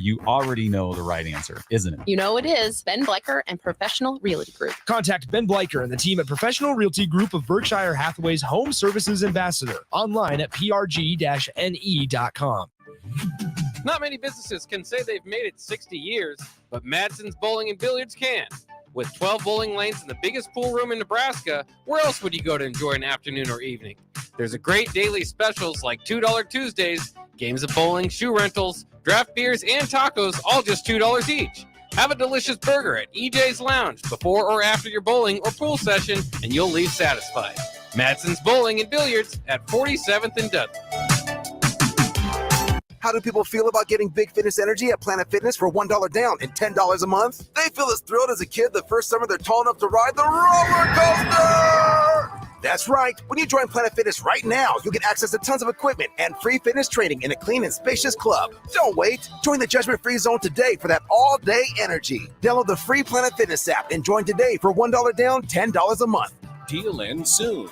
you already know the right answer, isn't it? You know it is. Ben Bleicher and Professional Realty Group. Contact Ben Bleicher and the team at Professional Realty Group of Berkshire Hathaway's Home Services Ambassador. Online at prg-ne.com. Not many businesses can say they've made it 60 years, but Madsen's Bowling and Billiards can. With 12 bowling lanes and the biggest pool room in Nebraska, where else would you go to enjoy an afternoon or evening? There's a great daily specials like $2 Tuesdays, games of bowling, shoe rentals, draft beers, and tacos, all just $2 each. Have a delicious burger at EJ's Lounge before or after your bowling or pool session, and you'll leave satisfied. Madsen's Bowling and Billiards at 47th and Dudley. How do people feel about getting big fitness energy at Planet Fitness for $1 down and $10 a month? They feel as thrilled as a kid the first summer they're tall enough to ride the roller coaster! That's right. When you join Planet Fitness right now, you'll get access to tons of equipment and free fitness training in a clean and spacious club. Don't wait. Join the judgment-free zone today for that all-day energy. Download the free Planet Fitness app and join today for $1 down, $10 a month. Deal ends soon.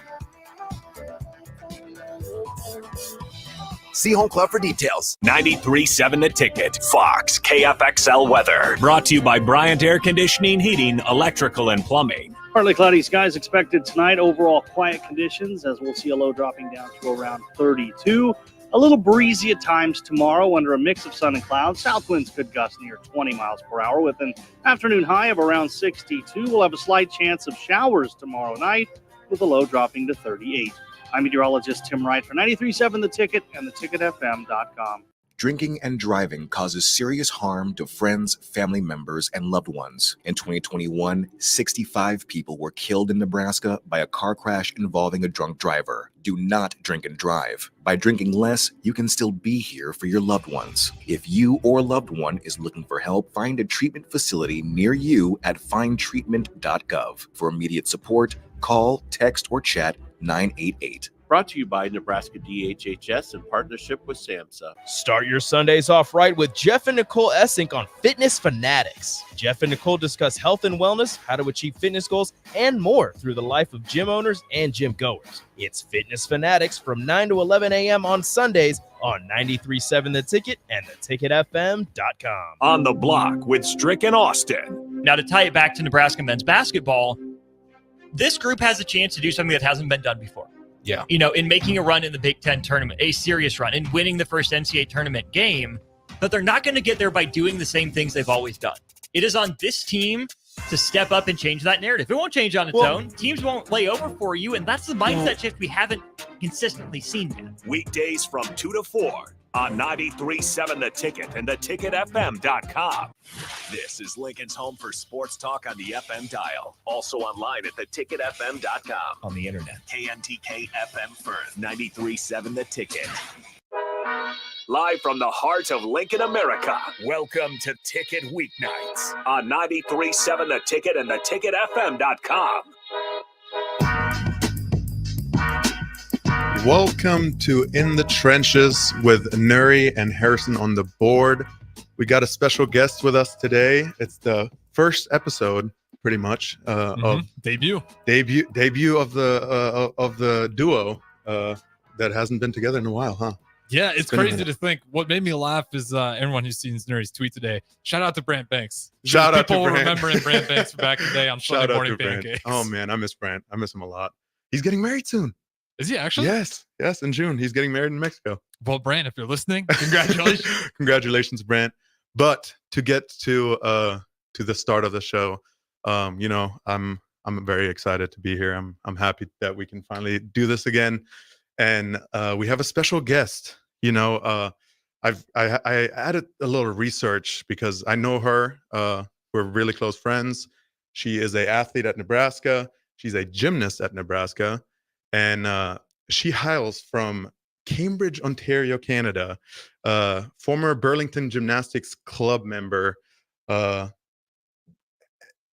See Home Club for details. 93.7 The Ticket. Fox KFXL weather. Brought to you by Bryant Air Conditioning, Heating, Electrical, and Plumbing. Partly cloudy skies expected tonight. Overall quiet conditions as we'll see a low dropping down to around 32. A little breezy at times tomorrow under a mix of sun and clouds. South winds could gust near 20 miles per hour with an afternoon high of around 62. We'll have a slight chance of showers tomorrow night with a low dropping to 38. I'm meteorologist Tim Wright for 93.7 The Ticket and theticketfm.com. Drinking and driving causes serious harm to friends, family members, and loved ones. In 2021, 65 people were killed in Nebraska by a car crash involving a drunk driver. Do not drink and drive. By drinking less, you can still be here for your loved ones. If you or loved one is looking for help, find a treatment facility near you at findtreatment.gov. For immediate support, call, text, or chat 988. Brought to you by Nebraska DHHS in partnership with SAMHSA. Start your Sundays off right with Jeff and Nicole Essink on Fitness Fanatics. Jeff and Nicole discuss health and wellness, how to achieve fitness goals, and more through the life of gym owners and gym goers. It's Fitness Fanatics from 9 to 11 a.m. on Sundays on 93.7 The Ticket and theticketfm.com. On the Block with Strick and Austin. Now, to tie it back to Nebraska men's basketball, this group has a chance to do something that hasn't been done before. Yeah. You know, in making a run in the Big Ten tournament, a serious run, in winning the first NCAA tournament game, but they're not going to get there by doing the same things they've always done. It is on this team to step up and change that narrative. It won't change on its own. Teams won't lay over for you, and that's the mindset shift we haven't consistently seen yet. Weekdays from 2 to 4 on 93.7 The Ticket and theticketfm.com. This is Lincoln's home for sports talk on the FM dial. Also online at theticketfm.com. On the internet. KNTK FM Firth, 93.7 The Ticket. Live from the heart of Lincoln, America. Welcome to Ticket Weeknights on 93.7 The Ticket and theticketfm.com. Welcome to In the Trenches with Nouri and Harrison on the board. We got a special guest with us today. It's the first episode, pretty much, of debut of the duo that hasn't been together in a while, huh? Yeah, it's crazy to think. What made me laugh is everyone who's seen Nouri's tweet today. Shout out to Brant Banks. People remembering Brant Banks from back in the day on Sunday morning pancakes. Oh man, I miss Brant. I miss him a lot. He's getting married soon. Is he actually? Yes, in June. He's getting married in Mexico. Well, Brant, if you're listening, congratulations. Congratulations, Brant. But to get to the start of the show, I'm very excited to be here. I'm happy that we can finally do this again. And we have a special guest. I added a little research because I know her. We're really close friends. She is an athlete at Nebraska. She's a gymnast at Nebraska. And she hails from Cambridge, Ontario, Canada. Former Burlington Gymnastics Club member.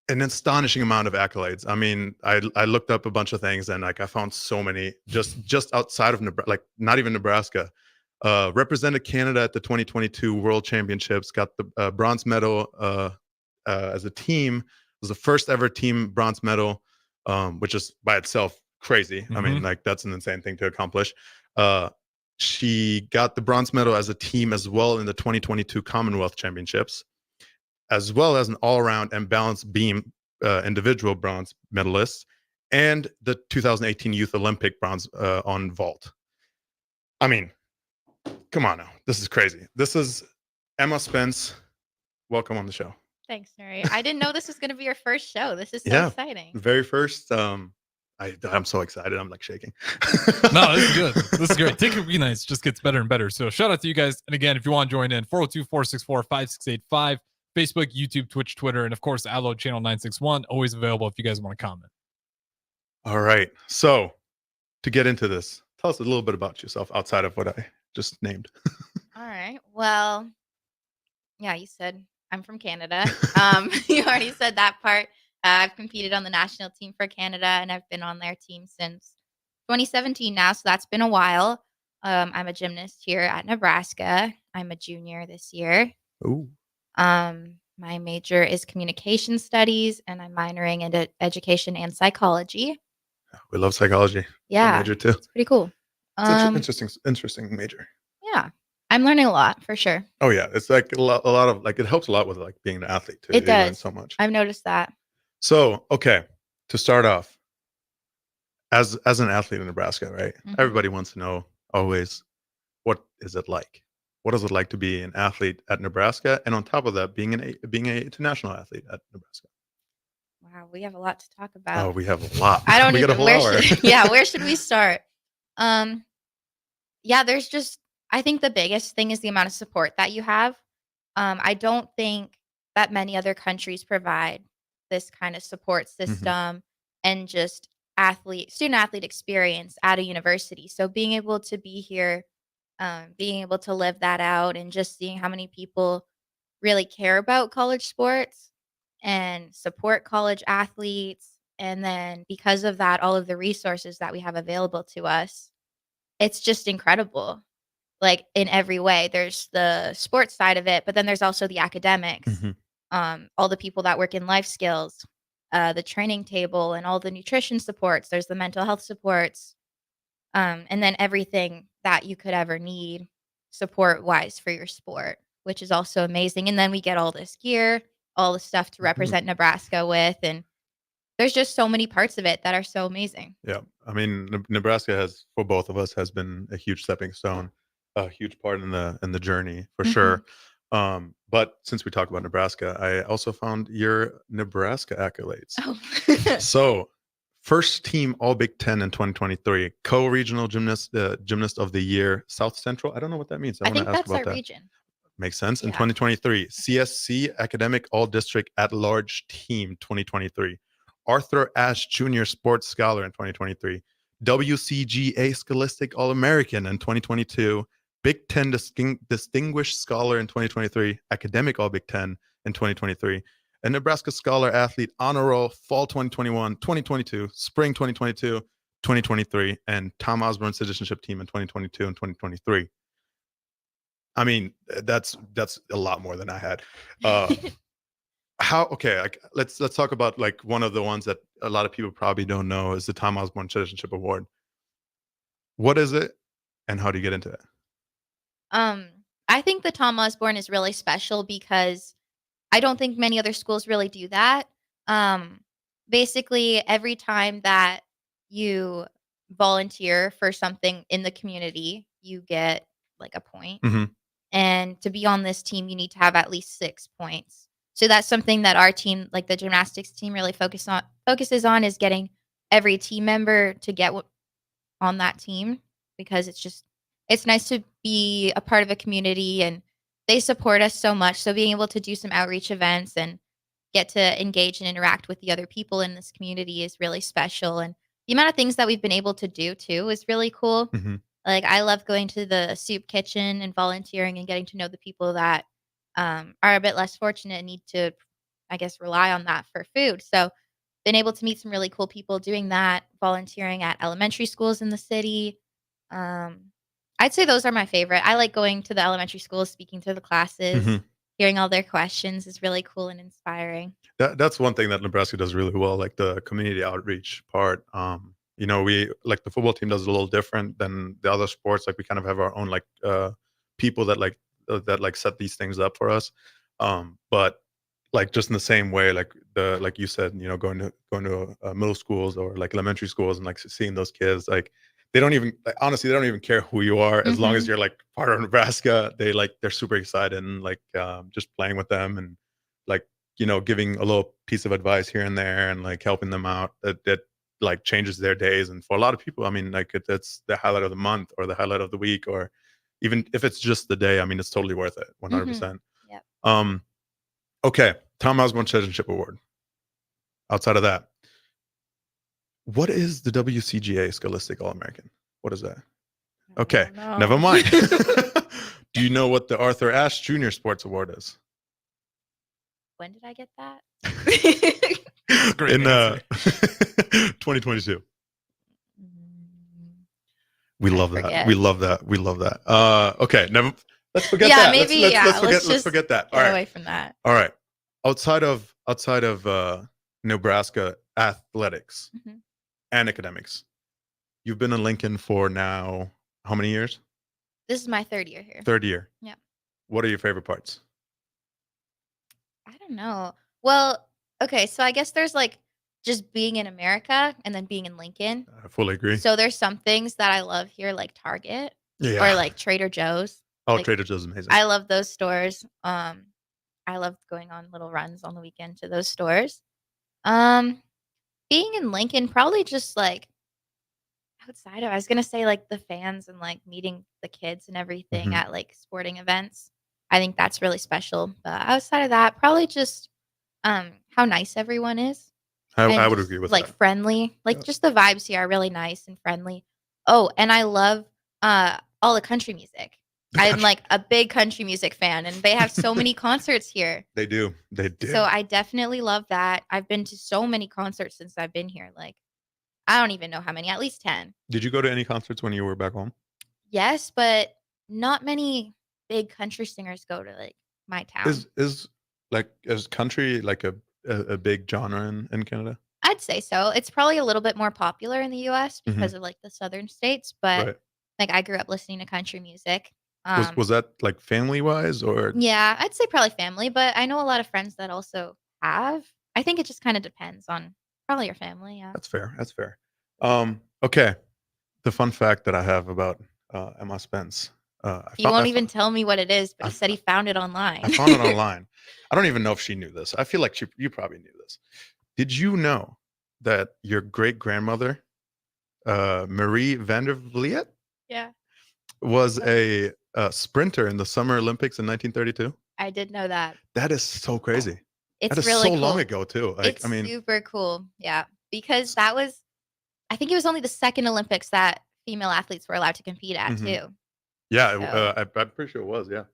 An astonishing amount of accolades. I mean, I looked up a bunch of things and I found so many just outside of Nebraska, not even Nebraska. Represented Canada at the 2022 World Championships. Got the bronze medal as a team. It was the first ever team bronze medal, which is by itself crazy. I mean, that's an insane thing to accomplish. She got the bronze medal as a team as well in the 2022 Commonwealth Championships, as well as an all-around and balanced beam individual bronze medalist, and the 2018 Youth Olympic bronze on vault. I mean, come on now. This is crazy. This is Emma Spence. Welcome on the show. Thanks, Nouri. I didn't know this was going to be your first show. This is so exciting. Very first. I'm so excited. I'm like shaking. No, this is good. This is great. Ticket Be Nice just gets better and better. So shout out to you guys. And again, if you want to join in, 402-464-5685, Facebook, YouTube, Twitch, Twitter, and of course, Allo Channel 961, always available if you guys want to comment. All right. So to get into this, tell us a little bit about yourself outside of what I just named. All right. Well, yeah, you said I'm from Canada. You already said that part. I've competed on the national team for Canada, and I've been on their team since 2017 now, so that's been a while. I'm a gymnast here at Nebraska. I'm a junior this year. Ooh. My major is communication studies, and I'm minoring into education and psychology. We love psychology. Yeah, major too. It's pretty cool. It's interesting major. Yeah, I'm learning a lot for sure. Oh yeah, it's like a lot of like it helps a lot with like being an athlete too. It does so much. I've noticed that. So okay, to start off, as an athlete in Nebraska, right? Mhm. Everybody wants to know always, what is it like? What is it like to be an athlete at Nebraska, and on top of that, being an international athlete at Nebraska? Wow, we have a lot to talk about. Oh, we have a lot. I don't we even. got a whole Where hour. where should we start? Yeah, there's just. I think the biggest thing is the amount of support that you have. I don't think that many other countries provide this kind of support system and just student athlete experience at a university. So being able to be here, being able to live that out, and just seeing how many people really care about college sports and support college athletes. And then because of that, all of the resources that we have available to us, it's just incredible. Like in every way, there's the sports side of it, but then there's also the academics, all the people that work in life skills, the training table, and all the nutrition supports. There's the mental health supports, and then everything that you could ever need support wise for your sport, which is also amazing. And then we get all this gear, all the stuff to represent Nebraska with, and there's just so many parts of it that are so amazing. Yeah, I mean, Nebraska has, for both of us, has been a huge stepping stone, a huge part in the journey for sure. But since we talk about Nebraska, I also found your Nebraska accolades. Oh. So, first team All Big Ten in 2023, co-regional gymnast of the year, South Central. I don't know what that means. I want think to ask that's about our that. region. Makes sense. In Yeah. 2023, CSC Academic All District at Large Team 2023, Arthur Ashe Junior Sports Scholar in 2023, WCGA Scholastic All American in 2022, Big Ten Distinguished Scholar in 2023, Academic All Big Ten in 2023, a Nebraska Scholar Athlete Honor Roll Fall 2021, 2022, Spring 2022, 2023, and Tom Osborne Citizenship Team in 2022 and 2023. I mean, that's a lot more than I had. Let's talk about like one of the ones that a lot of people probably don't know is the Tom Osborne Citizenship Award. What is it, and how do you get into it? I think the Tom Osborne is really special because I don't think many other schools really do that. Basically, every time that you volunteer for something in the community, you get like a point. And to be on this team, you need to have at least 6 points. So that's something that our team, like the gymnastics team, really focuses on is getting every team member to get on that team, because it's nice to be a part of a community, and they support us so much. So being able to do some outreach events and get to engage and interact with the other people in this community is really special. And the amount of things that we've been able to do too is really cool. Like I love going to the soup kitchen and volunteering and getting to know the people that are a bit less fortunate and need to, I guess, rely on that for food. So been able to meet some really cool people doing that, volunteering at elementary schools in the city. I'd say those are my favorite. I like going to the elementary schools, speaking to the classes, hearing all their questions is really cool and inspiring. That's one thing that Nebraska does really well, like the community outreach part. we like the football team does it a little different than the other sports. Like we kind of have our own like people that like set these things up for us. But like just in the same way, like you said, going to middle schools or like elementary schools and like seeing those kids, like they don't even honestly they don't even care who you are as long as you're like part of Nebraska. They're super excited and like just playing with them and like giving a little piece of advice here and there and like helping them out that like changes their days. And for a lot of people, I mean, like it's the highlight of the month or the highlight of the week, or even if it's just the day, I mean, it's totally worth it, 100%. Yep. Okay, Tom Osborne Citizenship Award. Outside of that, what is the WCGA Scholastic All-American? What is that? Okay, never mind. Do you know what the Arthur Ashe Jr. Sports Award is? When did I get that? Great In answer. 2022. We love that. forget. We love that. We love that. Okay, let's forget Yeah, that. maybe, let's yeah, forget let's let's forget that. All Get right. away from that. All right. Outside of Nebraska athletics Mhm. and academics, you've been in Lincoln for now how many years? This is my 3rd year here. Third year. Yeah. What are your favorite parts? I don't know. Well, okay, so I guess there's like just being in America and then being in Lincoln. I fully agree. So there's some things that I love here, like Target Yeah. or like Trader Joe's. Oh, Like, Trader Joe's is amazing. I love those stores. I love going on little runs on the weekend to those stores. Being in Lincoln, probably just like outside of, I was gonna say like the fans and like meeting the kids and everything Mhm. at like sporting events. I think that's really special. But outside of that, probably just how nice everyone is. I And would just, agree with like that. friendly. Like Yeah. just the vibes here are really nice and friendly. Oh, and I love all the country music. I'm like a big country music fan and they have so many concerts here. They do. They do. So I definitely love that. I've been to so many concerts since I've been here. Like I don't even know how many, at least 10. Did you go to any concerts when you were back home? Yes, but not many big country singers go to like my town. Is country like a big genre in Canada? I'd say so. It's probably a little bit more popular in the US Mhm. because of like the southern states, but Right. like I grew up listening to country music. Was that like family wise or? Yeah, I'd say probably family, but I know a lot of friends that also have. I think it just kind of depends on probably your family. Yeah. That's fair. That's fair. Okay. The fun fact that I have about Emma Spence. He won't even tell me what it is, but he said he found it online. I found it online. I don't even know if she knew this. I feel like you probably knew this. Did you know that your great grandmother, Marie Vandervliet, Yeah. was a sprinter in the Summer Olympics in 1932? I did know that. That is so crazy. It's That is really so cool. long ago too. Like, It's super cool. Yeah. Because that was, I think it was only the second Olympics that female athletes were allowed to compete at Mhm. too. Yeah, So- I'm pretty sure it was. Yeah,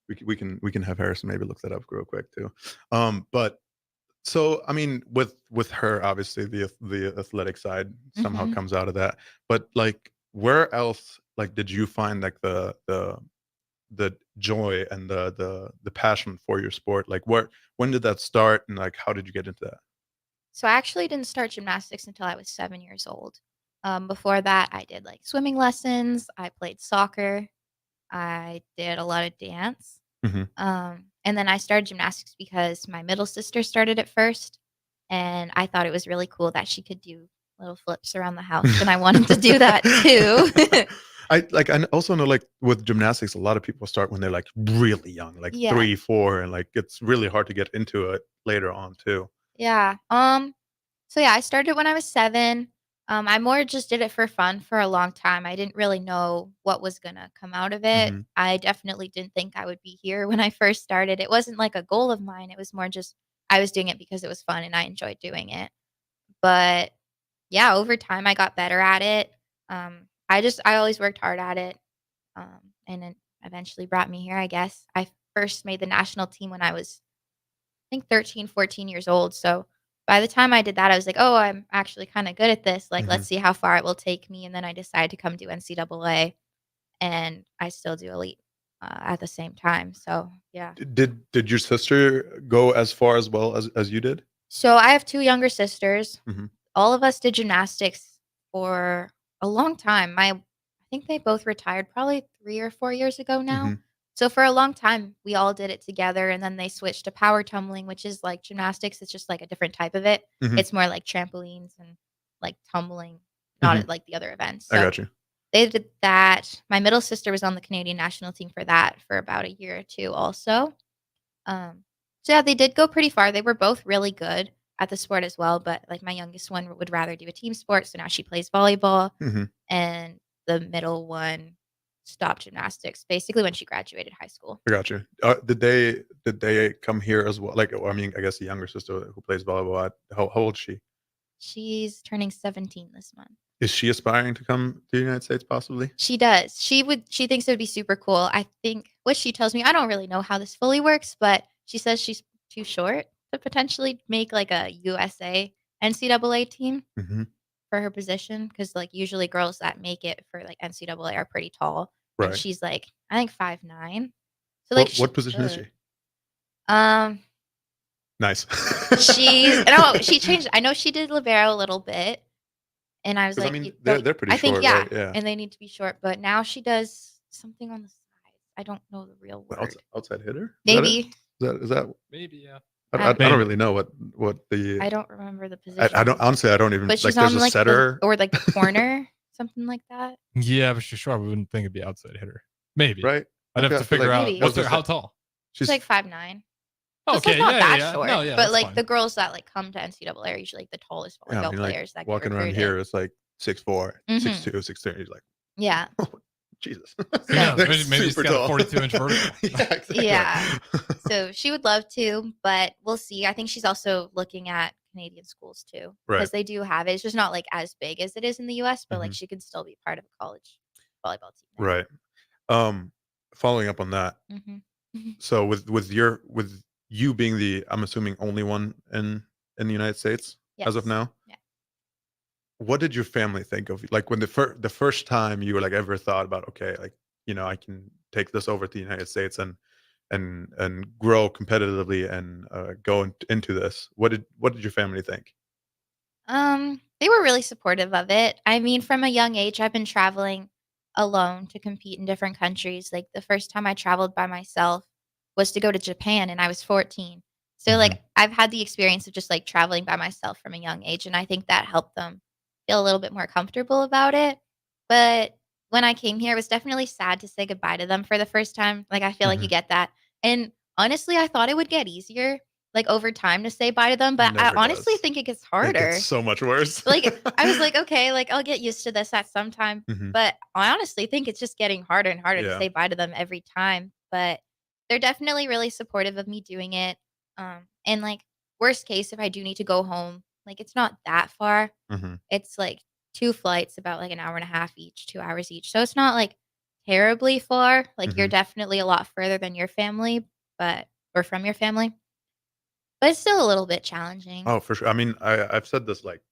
we can have Harrison maybe look that up real quick too. But so I mean, with her, obviously the athletic side somehow Mhm. comes out of that. But like, where else like did you find like the joy and the passion for your sport? Like, when did that start, and like how did you get into that? So I actually didn't start gymnastics until I was 7 years old. Before that, I did like swimming lessons. I played soccer. I did a lot of dance. Mhm. And then I started gymnastics because my middle sister started it first. And I thought it was really cool that she could do little flips around the house. And I wanted to do that too. I also know like with gymnastics, a lot of people start when they're like really young, like Yeah. 3, 4, and like it's really hard to get into it later on too. Yeah. So yeah, I started when I was 7. I more just did it for fun for a long time. I didn't really know what was gonna come out of it. Mhm. I definitely didn't think I would be here when I first started. It wasn't like a goal of mine. It was more just I was doing it because it was fun and I enjoyed doing it. But yeah, over time I got better at it. I always worked hard at it. And it eventually brought me here, I guess. I first made the national team when I was I think 13, 14 years old. So by the time I did that, I was like, oh, I'm actually kind of good at this. Like, Mhm. let's see how far it will take me. And then I decided to come do NCAA and I still do elite at the same time. So yeah. Did your sister go as far as well as you did? So I have 2 younger sisters. Mhm. All of us did gymnastics for a long time. I think they both retired probably 3 or 4 years ago now. Mhm. So for a long time, we all did it together, and then they switched to power tumbling, which is like gymnastics. It's just like a different type of it. Mhm. It's more like trampolines and like tumbling, not Mhm. like the other events. I So got you. they did that. My middle sister was on the Canadian national team for that for about a year or two also. So yeah, they did go pretty far. They were both really good at the sport as well, but like my youngest one would rather do a team sport, so now she plays volleyball, Mhm. and the middle one stopped gymnastics basically when she graduated high school. I got you. Did they come here as well? Like, I mean, I guess the younger sister who plays volleyball. How old is she? She's turning 17 this month. Is she aspiring to come to the United States possibly? She does. She thinks it would be super cool. I think what she tells me, I don't really know how this fully works, but she says she's too short to potentially make like a USA NCAA team Mhm. for her position because like usually girls that make it for like NCAA are pretty tall, and Right. she's like I think 5'9". So like What position is she? Um, Nice. she changed. I know she did libero a little bit, and I was 'Cause I like, mean, "You they're don't." they're pretty I think short, yeah, right? Yeah. and they need to be short. But now she does something on the side. I don't know the real word. Outside hitter? Maybe. Is that? Maybe, yeah. I Maybe. don't really know what the. I don't remember the position. I don't honestly. I don't even But like. she's There's on a like setter. or like the corner, something like that. Yeah, but she's short. We wouldn't think it'd be outside hitter. Maybe. Right? I'd have I to feel figure like- out Maybe. what's her, how tall. She's like 5'9". Okay, So it's not that yeah. short. No, yeah, but that's like fine. the girls that like come to NCAA are usually like the tallest volleyball Yeah, I mean, like, players that get walking around recruited. here, it's like 6'4", Mhm. 6'2", 6'3". He's like, Yeah. Jesus. Yeah, They're maybe it's super got a tall. 42-inch vertical. Yeah, exactly. Yeah. So she would love to, but we'll see. I think she's also looking at Canadian schools too, Right. because they do have it. It's just not like as big as it is in the US, but like Mhm. she could still be part of a college volleyball team. Right. Following up on that. Mm-hmm. So with you being the, I'm assuming, only one in the United States as of Yes. now. Yeah. What did your family think of, like, when the first time you were like ever thought about, okay, like, I can take this over to the United States and grow competitively and go into this. What did your family think? They were really supportive of it. I mean, from a young age, I've been traveling alone to compete in different countries. Like the first time I traveled by myself was to go to Japan, and I was 14. So like I've had the experience of just like traveling by myself from a young age, and I think that helped them feel a little bit more comfortable about it. But when I came here, it was definitely sad to say goodbye to them for the first time. Like I feel like you get that. And honestly, I thought it would get easier like over time to say bye to them, but I Never honestly does. think it gets It harder. gets so much worse. Like I was like, okay, like I'll get used to this at some time. Mhm. But I honestly think it's just getting harder and harder to Yeah. say bye to them every time. But they're definitely really supportive of me doing it. And like worst case, if I do need to go home, like it's not that far. Mhm. It's like 2 flights, about like an hour and a half each, 2 hours each. So it's not like terribly far. Like you're Mhm. definitely a lot further than your family, or from your family. But it's still a little bit challenging. Oh, for sure. I mean, I've said this like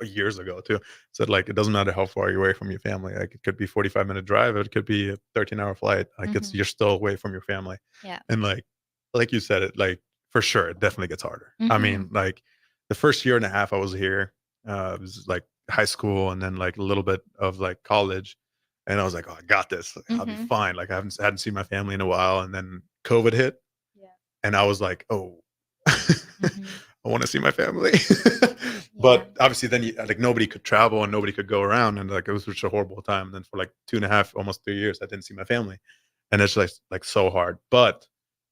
years ago too. Said like it doesn't matter how far you're away from your family. Like it could be 45-minute drive, it could be a 13-hour flight. Like it's Mhm. you're still away from your family. Yeah. And like you said, it like for sure it definitely gets harder. I mean, Mhm. like the first year and a half I was here, it was like high school and then like a little bit of like college. And I was like, oh, I got this. Like, I'll be Mhm. fine. Like I hadn't seen my family in a while. And then COVID hit. Yeah. And I was like, oh, Mhm. I want to see my family. Yeah. But obviously then like nobody could travel and nobody could go around. And like it was such a horrible time. And then for like 2.5, almost 3 years, I didn't see my family. And it's like so hard. But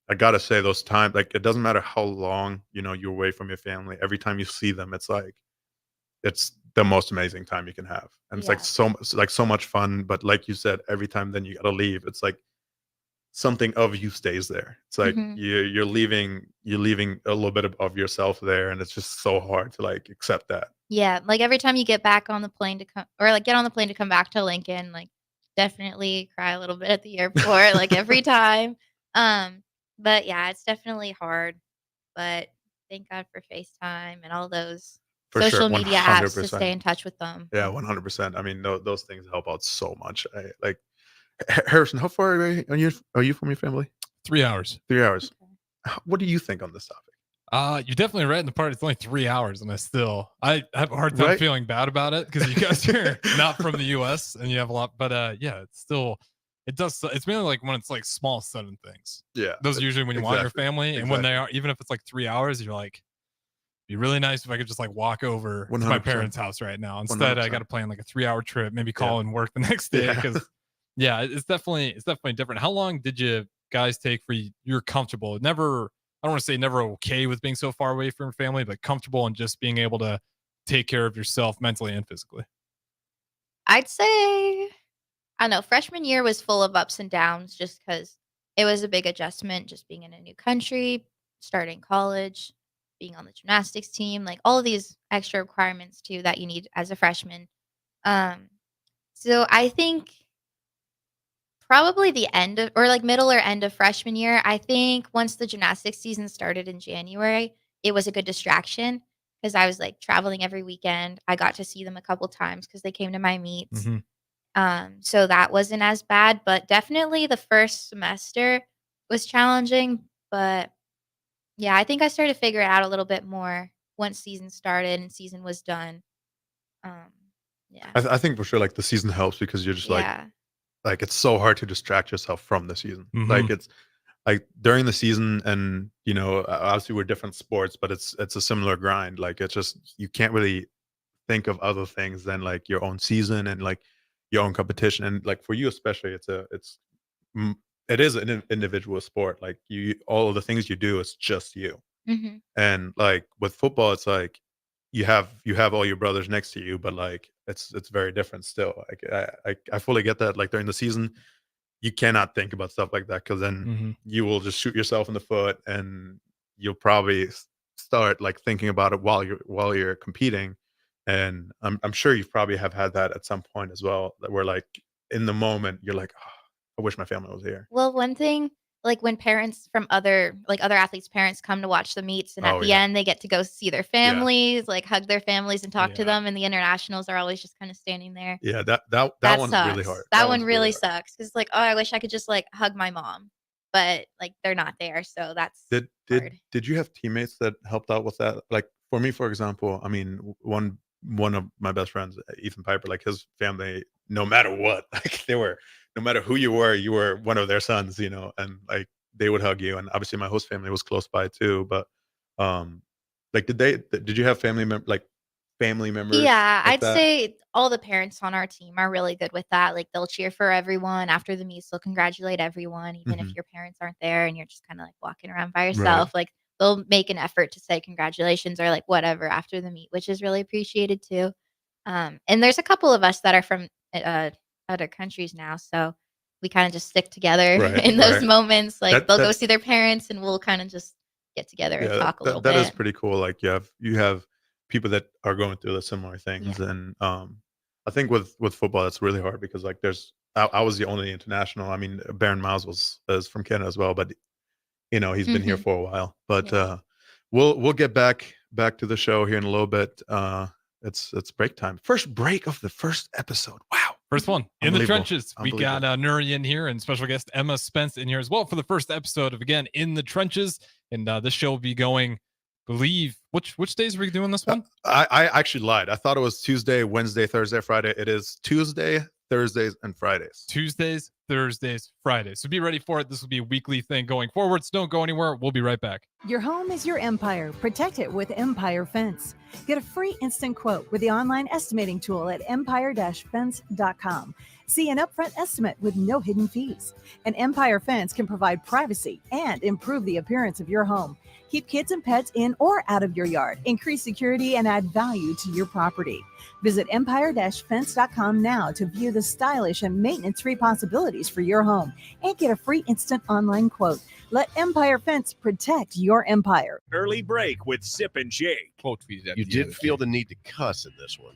I gotta say those times, like it doesn't matter how long, you're away from your family. Every time you see them, it's like it's the most amazing time you can have. And it's like Yeah. so much fun. But like you said, every time then you gotta leave. It's like something of you stays there. It's like Mhm. you're leaving a little bit of yourself there, and it's just so hard to like accept that. Yeah, like every time you get back on the plane to come or like get on the plane to come back to Lincoln, like definitely cry a little bit at the airport, like every time. But yeah, it's definitely hard. But thank God for FaceTime and all those For sure, social media apps to 100%. stay in touch with them. Yeah, 100%. I mean, those things help out so much. Like Harrison, how far away are you from your family? 3 hours. 3 hours. Okay. What do you think on this topic? You're definitely right in the part. It's only 3 hours, and I have a hard time feeling bad about it because you guys are not from the U.S. and you have a lot. But yeah, it's mainly like when it's like small sudden things. Yeah, those are usually when you want your family, and when they are, even if it's like 3 hours, you're like, it'd be really nice if I could just like walk over to my 100%. parents' house right now. Instead, 100%. I got to plan like a 3 hour trip, maybe call and work the next day because it's definitely different. How long did you guys take for you're comfortable? I don't want to say never okay with being so far away from your family, but comfortable and just being able to take care of yourself mentally and physically. I'd say, I don't know, freshman year was full of ups and downs just because it was a big adjustment, just being in a new country, starting college, being on the gymnastics team, like all of these extra requirements too that you need as a freshman. So I think probably the end of, or like middle or end of freshman year. I think once the gymnastics season started in January, it was a good distraction because I was like traveling every weekend. I got to see them a couple times because they came to my meets. So that wasn't as bad, but definitely the first semester was challenging. But yeah, I think I started to figure it out a little bit more once season started and season was done. Yeah. I think for sure, like the season helps because you're just like it's so hard to distract yourself from the season. Like it's like during the season, and obviously we're different sports, but it's a similar grind. Like it's just you can't really think of other things than like your own season and like your own competition. And like for you especially, it is an individual sport. Like all of the things you do, it's just you. And like with football, it's like you have all your brothers next to you, but like it's very different still. Like I fully get that. Like during the season, you cannot think about stuff like that because then you will just shoot yourself in the foot, and you'll probably start like thinking about it while you're competing. And I'm sure you probably have had that at some point as well, that where like in the moment you're like, oh, I wish my family was here. Well, one thing, like when parents from other athletes' parents come to watch the meets, and at the end they get to go see their families, like hug their families and talk to them, and the internationals are always just kind of standing there. Yeah, that one's sucks. really hard. That one really sucks because like, oh, I wish I could just like hug my mom, but like they're not there, so that's Did you have teammates that helped out with that? Like for me, for example, I mean, one of my best friends, Ethan Piper, like his family, no matter what, like no matter who you were one of their sons, and like they would hug you. And obviously my host family was close by too, but like did you have family members? Yeah, like I'd that? say all the parents on our team are really good with that. Like they'll cheer for everyone after the meets. They'll congratulate everyone, even if your parents aren't there and you're just kind of like walking around by yourself. Like they'll make an effort to say congratulations or like whatever after the meet, which is really appreciated too. And there's a couple of us that are from other countries now, so we kind of just stick together in those moments. Like they'll go see their parents, and we'll kind of just get together and talk a little bit. That is pretty cool. Like you have people that are going through the similar things, and I think with football that's really hard because like I was the only international. I mean, Baron Miles is from Canada as well, but he's been here for a while. But we'll get back to the show here in a little bit. It's break time. First break of the first episode. Wow. First one in the trenches. We got Nouri in here and special guest Emma Spence in here as well for the first episode of, again, In the Trenches. And this show will be going, believe, which days are we doing this one? I actually lied. I thought it was Tuesday, Wednesday, Thursday, Friday. It is Tuesday, Thursdays, and Fridays. Tuesdays, Thursdays, Fridays. So be ready for it. This will be a weekly thing going forward. So don't go anywhere. We'll be right back. Your home is your empire. Protect it with Empire Fence. Get a free instant quote with the online estimating tool at empire-fence.com. See an upfront estimate with no hidden fees. An Empire Fence can provide privacy and improve the appearance of your home. Keep kids and pets in or out of your yard. Increase security and add value to your property. Visit empire-fence.com now to view the stylish and maintenance-free possibilities for your home and get a free instant online quote. Let Empire Fence protect your empire. Early break with Sip and Jake. You did feel the need to cuss in this one.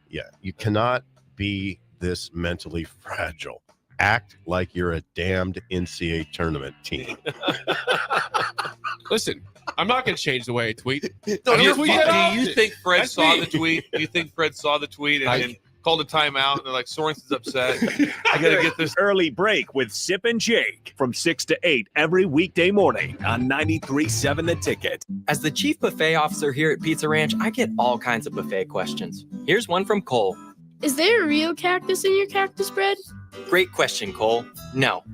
Yeah, you cannot be this mentally fragile. Act like you're a damned NCAA tournament team. Listen, I'm not going to change the way I tweet. Do you think Fred saw the tweet? Do you think Fred saw the tweet and called a timeout, and they're like, Sorensen's upset. I got to get this. Early break with Sip and Jake from 6 to 8 every weekday morning on 93.7 The Ticket. As the chief buffet officer here at Pizza Ranch, I get all kinds of buffet questions. Here's one from Cole. Is there a real cactus in your cactus bread? Great question, Cole. No,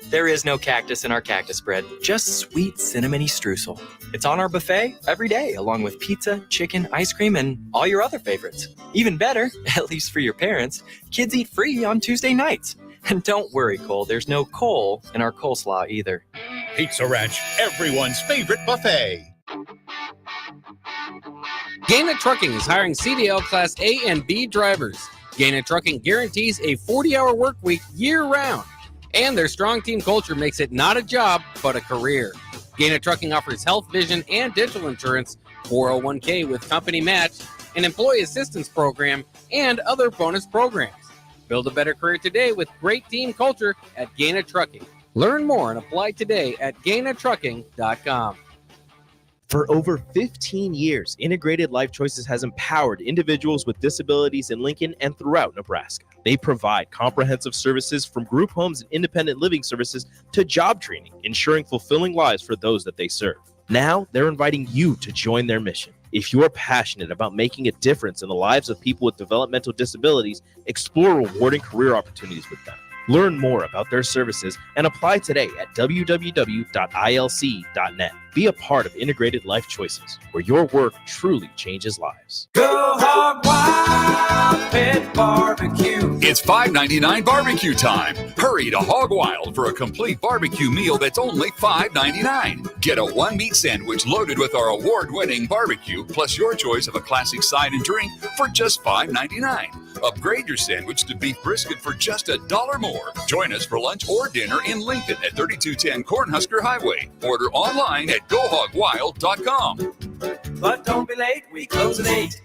there is no cactus in our cactus bread, just sweet cinnamony streusel. It's on our buffet every day, along with pizza, chicken, ice cream, and all your other favorites. Even better, at least for your parents, kids eat free on Tuesday nights. And don't worry, Cole, there's no coal in our coleslaw either. Pizza Ranch, everyone's favorite buffet. Gaina Trucking is hiring CDL Class A and B drivers. Gaina Trucking guarantees a 40-hour work week year-round. And their strong team culture makes it not a job, but a career. Gaina Trucking offers health, vision, and dental insurance, 401k with company match, an employee assistance program, and other bonus programs. Build a better career today with great team culture at Gaina Trucking. Learn more and apply today at GainaTrucking.com. For over 15 years, Integrated Life Choices has empowered individuals with disabilities in Lincoln and throughout Nebraska. They provide comprehensive services from group homes and independent living services to job training, ensuring fulfilling lives for those that they serve. Now, they're inviting you to join their mission. If you're passionate about making a difference in the lives of people with developmental disabilities, explore rewarding career opportunities with them. Learn more about their services and apply today at www.ilc.net. Be a part of Integrated Life Choices, where your work truly changes lives. Go Hog Wild Pit Barbecue. It's $5.99 barbecue time. Hurry to Hog Wild for a complete barbecue meal that's only $5.99. Get a one-meat sandwich loaded with our award-winning barbecue, plus your choice of a classic side and drink for just $5.99. Upgrade your sandwich to beef brisket for just $1 more. Join us for lunch or dinner in Lincoln at 3210 Cornhusker Highway. Order online at GoHogWild.com. But don't be late, we close at 8.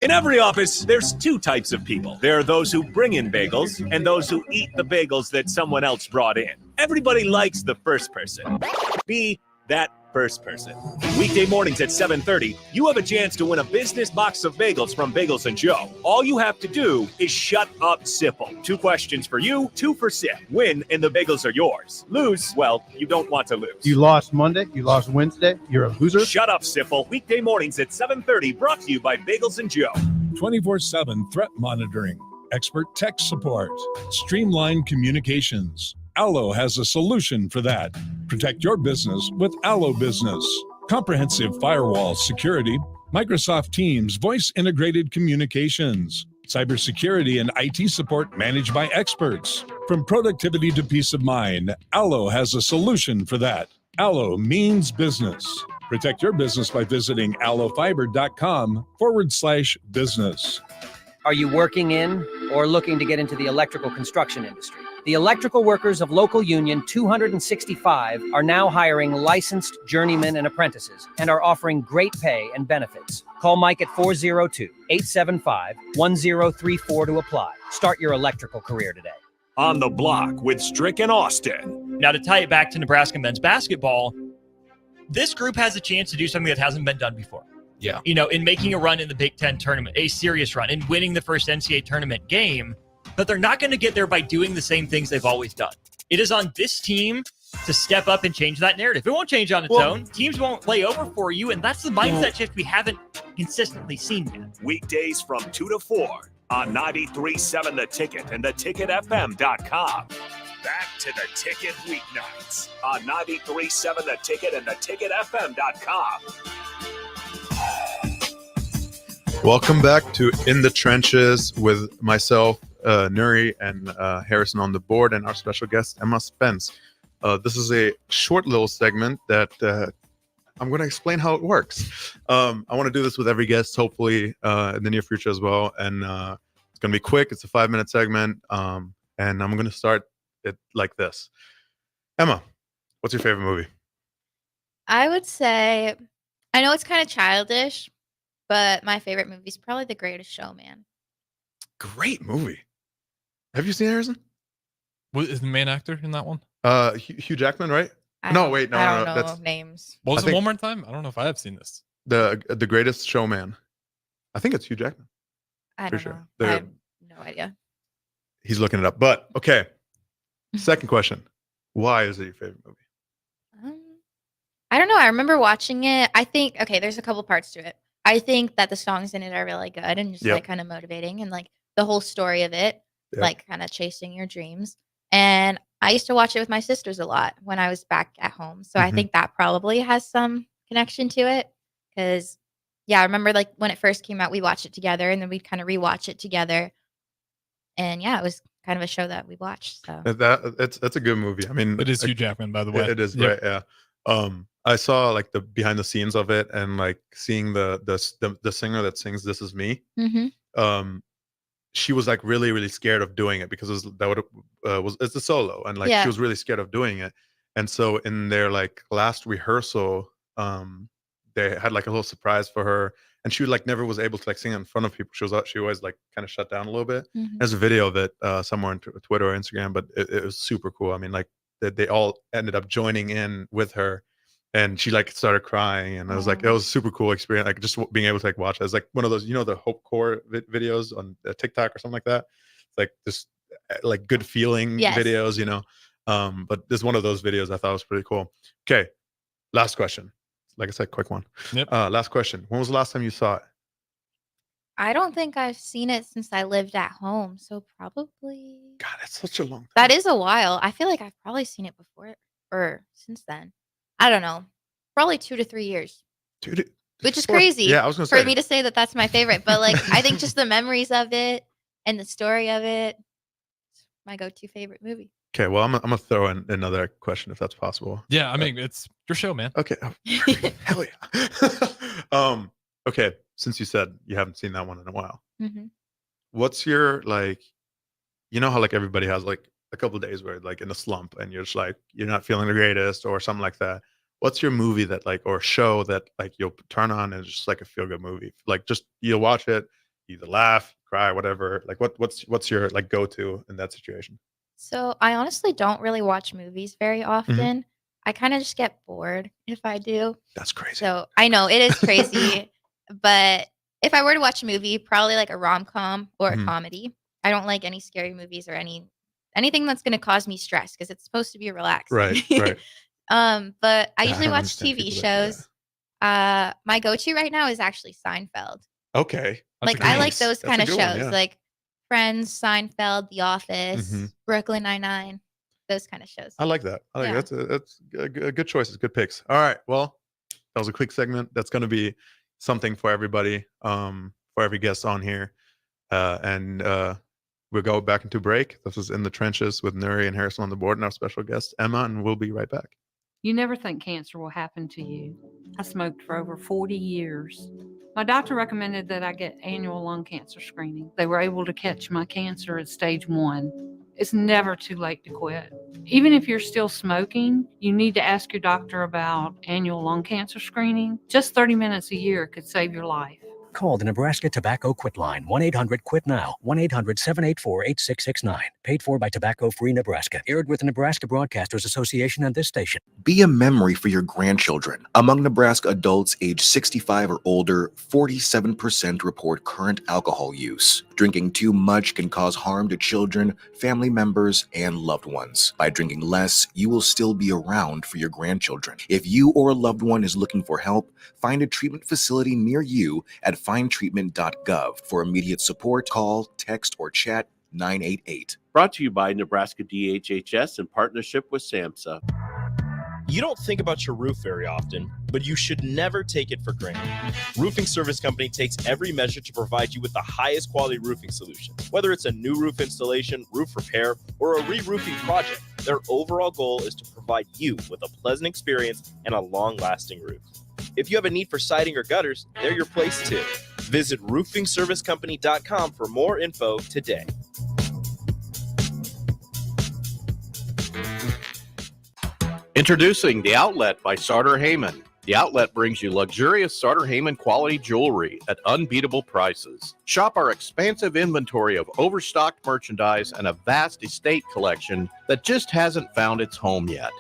In every office, there's two types of people. There are those who bring in bagels and those who eat the bagels that someone else brought in. Everybody likes the first person. Be that first person. Weekday mornings at 7:30, you have a chance to win a business box of bagels from Bagels & Joe. All you have to do is shut up, Sipple. 2 questions for you, 2 for Sip. Win, and the bagels are yours. Lose, well, you don't want to lose. You lost Monday, you lost Wednesday, you're a loser. Shut up, Sipple. Weekday mornings at 7:30, brought to you by Bagels & Joe. 24/7 threat monitoring, expert tech support, streamlined communications. Allo has a solution for that. Protect your business with Allo Business. Comprehensive firewall security, Microsoft Teams voice integrated communications, cybersecurity and IT support managed by experts. From productivity to peace of mind, Allo has a solution for that. Allo means business. Protect your business by visiting allofiber.com/business. Are you working in or looking to get into the electrical construction industry? The electrical workers of Local Union 265 are now hiring licensed journeymen and apprentices and are offering great pay and benefits. Call Mike at 402-875-1034 to apply. Start your electrical career today. On the Block with Strick and Austin. Now, to tie it back to Nebraska men's basketball, this group has a chance to do something that hasn't been done before. Yeah. You know, in making a run in the Big Ten tournament, a serious run, in winning the first NCAA tournament game. But they're not going to get there by doing the same things they've always done. It is on this team to step up and change that narrative. It won't change on its own. Teams won't play over for you, and that's the mindset shift we haven't consistently seen yet. Weekdays from 2 to 4 on 93.7 The Ticket and theticketfm.com. Back to The Ticket weeknights on 93.7 The Ticket and theticketfm.com. Welcome back to In the Trenches with myself, Nouri, and Harrison on the board, and our special guest, Emma Spence. This is a short little segment that I'm going to explain how it works. I want to do this with every guest, hopefully in the near future as well. And it's going to be quick. It's a 5-minute segment. And I'm going to start it like this. Emma, what's your favorite movie? I would say, I know it's kind of childish, but my favorite movie is probably The Greatest Showman. Great movie. Have you seen it, Harrison? What is the main actor in that one? Hugh Jackman, right? I don't know names. What was it one more time? I don't know if I have seen this. The Greatest Showman. I think it's Hugh Jackman. I don't know. The I have No idea. He's looking it up. But okay. Second question. Why is it your favorite movie? I don't know. I remember watching it. I think, okay, there's a couple parts to it. I think that the songs in it are really good and just Yep. like kind of motivating, and like the whole story of it, Yep. like kind of chasing your dreams. And I used to watch it with my sisters a lot when I was back at home. So I Mhm. think that probably has some connection to it. Cause yeah, I remember like when it first came out, we watched it together and then we'd kind of rewatch it together. And yeah, it was kind of a show that we watched. So That's a good movie. I mean, It is Hugh Jackman, by the way. It is, Yep. right? Yeah. I saw like the behind the scenes of it, and like seeing the singer that sings "This Is Me." Mhm. She was like really scared of doing it because it's a solo, and like Yeah. she was really scared of doing it. And so in their like last rehearsal, they had like a little surprise for her, and she like never was able to like sing in front of people. She always like kind of shut down a little bit. Mhm. There's a video of it somewhere on Twitter or Instagram, but it was super cool. I mean, like they all ended up joining in with her, and she like started crying, and I was like, it was a super cool experience. Like just being able to like watch it. It's like one of those, the Hope Core videos on TikTok or something like that. It's like just like good feeling Yes. videos, but this one of those videos I thought was pretty cool. Okay, last question. Like I said, quick one. Yep. Last question. When was the last time you saw it? I don't think I've seen it since I lived at home. So probably. God, that's such a long time. That is a while. I feel like I've probably seen it before or since then. I don't know. Probably 2 to 3 years. Which is crazy. Yeah, I was gonna for say. me to say that that's my favorite. But like, I think just the memories of it and the story of it, it's my go-to favorite movie. Okay, well, I'm gonna throw in another question if that's possible. Yeah, I mean, it's your show, man. Okay. Hell yeah. Okay, since you said you haven't seen that one in a while, Mhm. what's your like, how like everybody has like a couple of days where like in a slump and you're just like you're not feeling the greatest or something like that. What's your movie that like or show that like you'll turn on and it's just like a feel good movie? Like just you'll watch it, either laugh, cry, whatever. Like what's your like go to in that situation? So I honestly don't really watch movies very often. I kind of just get bored if I do. That's crazy. So I know it is crazy, but if I were to watch a movie, probably like a rom-com or a Mhm. comedy. I don't like any scary movies or anything that's going to cause me stress because it's supposed to be relaxing. Right. But I Yeah, usually don't watch understand TV people that do shows. My go-to right now is actually Seinfeld. Okay. Like I like those That's a kind of good shows, one, yeah. like Friends, Seinfeld, The Office, Mhm. Brooklyn Nine-Nine, those kind of shows. I like that. I like Yeah. that's good choices, good picks. All right. Well, that was a quick segment. That's going to be something for everybody, for every guest on here, and we'll go back into break. This was In the Trenches with Nouri and Harrison on the board, and our special guest Emma, and we'll be right back. You never think cancer will happen to you. I smoked for over 40 years. My doctor recommended that I get annual lung cancer screening. They were able to catch my cancer at stage 1. It's never too late to quit. Even if you're still smoking, you need to ask your doctor about annual lung cancer screening. Just 30 minutes a year could save your life. Call the Nebraska Tobacco Quit Line, 1-800-QUIT-NOW, 1-800-784-8669. Paid for by Tobacco Free Nebraska. Aired with the Nebraska Broadcasters Association and this station. Be a memory for your grandchildren. Among Nebraska adults age 65 or older, 47% report current alcohol use. Drinking too much can cause harm to children, family members, and loved ones. By drinking less, you will still be around for your grandchildren. If you or a loved one is looking for help, find a treatment facility near you at findtreatment.gov. For immediate support, call, text, or chat 988. Brought to you by Nebraska DHHS in partnership with SAMHSA. You don't think about your roof very often, but you should never take it for granted. Roofing Service Company takes every measure to provide you with the highest quality roofing solution. Whether it's a new roof installation, roof repair, or a re-roofing project, their overall goal is to provide you with a pleasant experience and a long-lasting roof. If you have a need for siding or gutters, they're your place too. Visit roofingservicecompany.com for more info today. Introducing The Outlet by Sartor Heyman. The Outlet brings you luxurious Sartor Heyman quality jewelry at unbeatable prices. Shop our expansive inventory of overstocked merchandise and a vast estate collection that just hasn't found its home yet.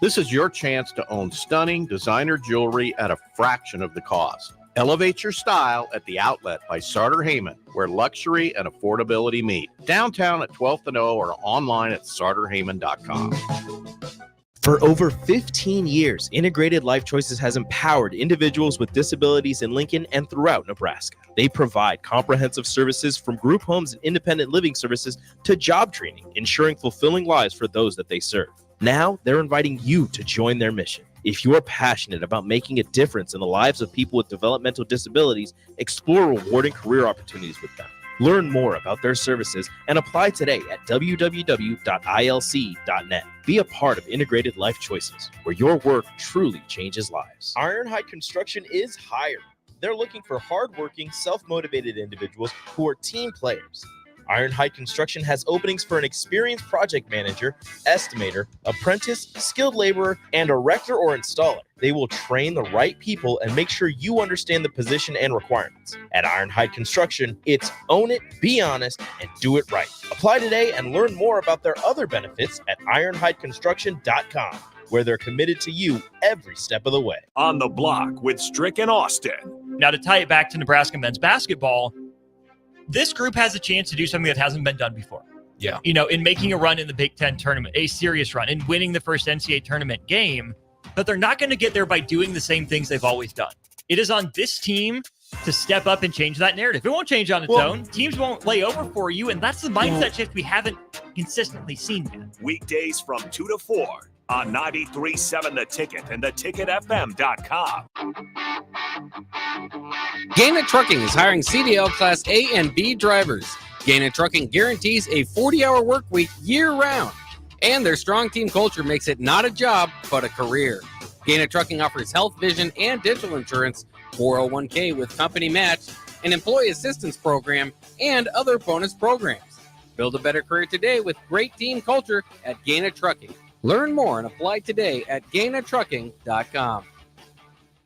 This is your chance to own stunning designer jewelry at a fraction of the cost. Elevate your style at The Outlet by Sartor Heyman, where luxury and affordability meet. Downtown at 12th and O or online at sartorheyman.com. For over 15 years, Integrated Life Choices has empowered individuals with disabilities in Lincoln and throughout Nebraska. They provide comprehensive services from group homes and independent living services to job training, ensuring fulfilling lives for those that they serve. Now, they're inviting you to join their mission. If you are passionate about making a difference in the lives of people with developmental disabilities, explore rewarding career opportunities with them. Learn more about their services and apply today at www.ilc.net. Be a part of Integrated Life Choices, where your work truly changes lives. Ironhide Construction is hiring. They're looking for hardworking, self-motivated individuals who are team players. Ironhide Construction has openings for an experienced project manager, estimator, apprentice, skilled laborer, and erector or installer. They will train the right people and make sure you understand the position and requirements. At Ironhide Construction, it's own it, be honest, and do it right. Apply today and learn more about their other benefits at ironhideconstruction.com, where they're committed to you every step of the way. On the Block with Strick and Austin. Now, to tie it back to Nebraska men's basketball, this group has a chance to do something that hasn't been done before. Yeah. You know, in making a run in the Big Ten tournament, a serious run, in winning the first NCAA tournament game, but they're not going to get there by doing the same things they've always done. It is on this team to step up and change that narrative. It won't change on its own. Teams won't lay over for you, and that's the mindset shift we haven't consistently seen yet. Weekdays from 2 to 4 on 93.7 The Ticket and theticketfm.com. Gaina Trucking is hiring CDL Class A and B drivers. Gaina Trucking guarantees a 40-hour work week year-round, and their strong team culture makes it not a job, but a career. Gaina Trucking offers health, vision, and dental insurance, 401k with company match, an employee assistance program, and other bonus programs. Build a better career today with great team culture at Gaina Trucking. Learn more and apply today at GainaTrucking.com.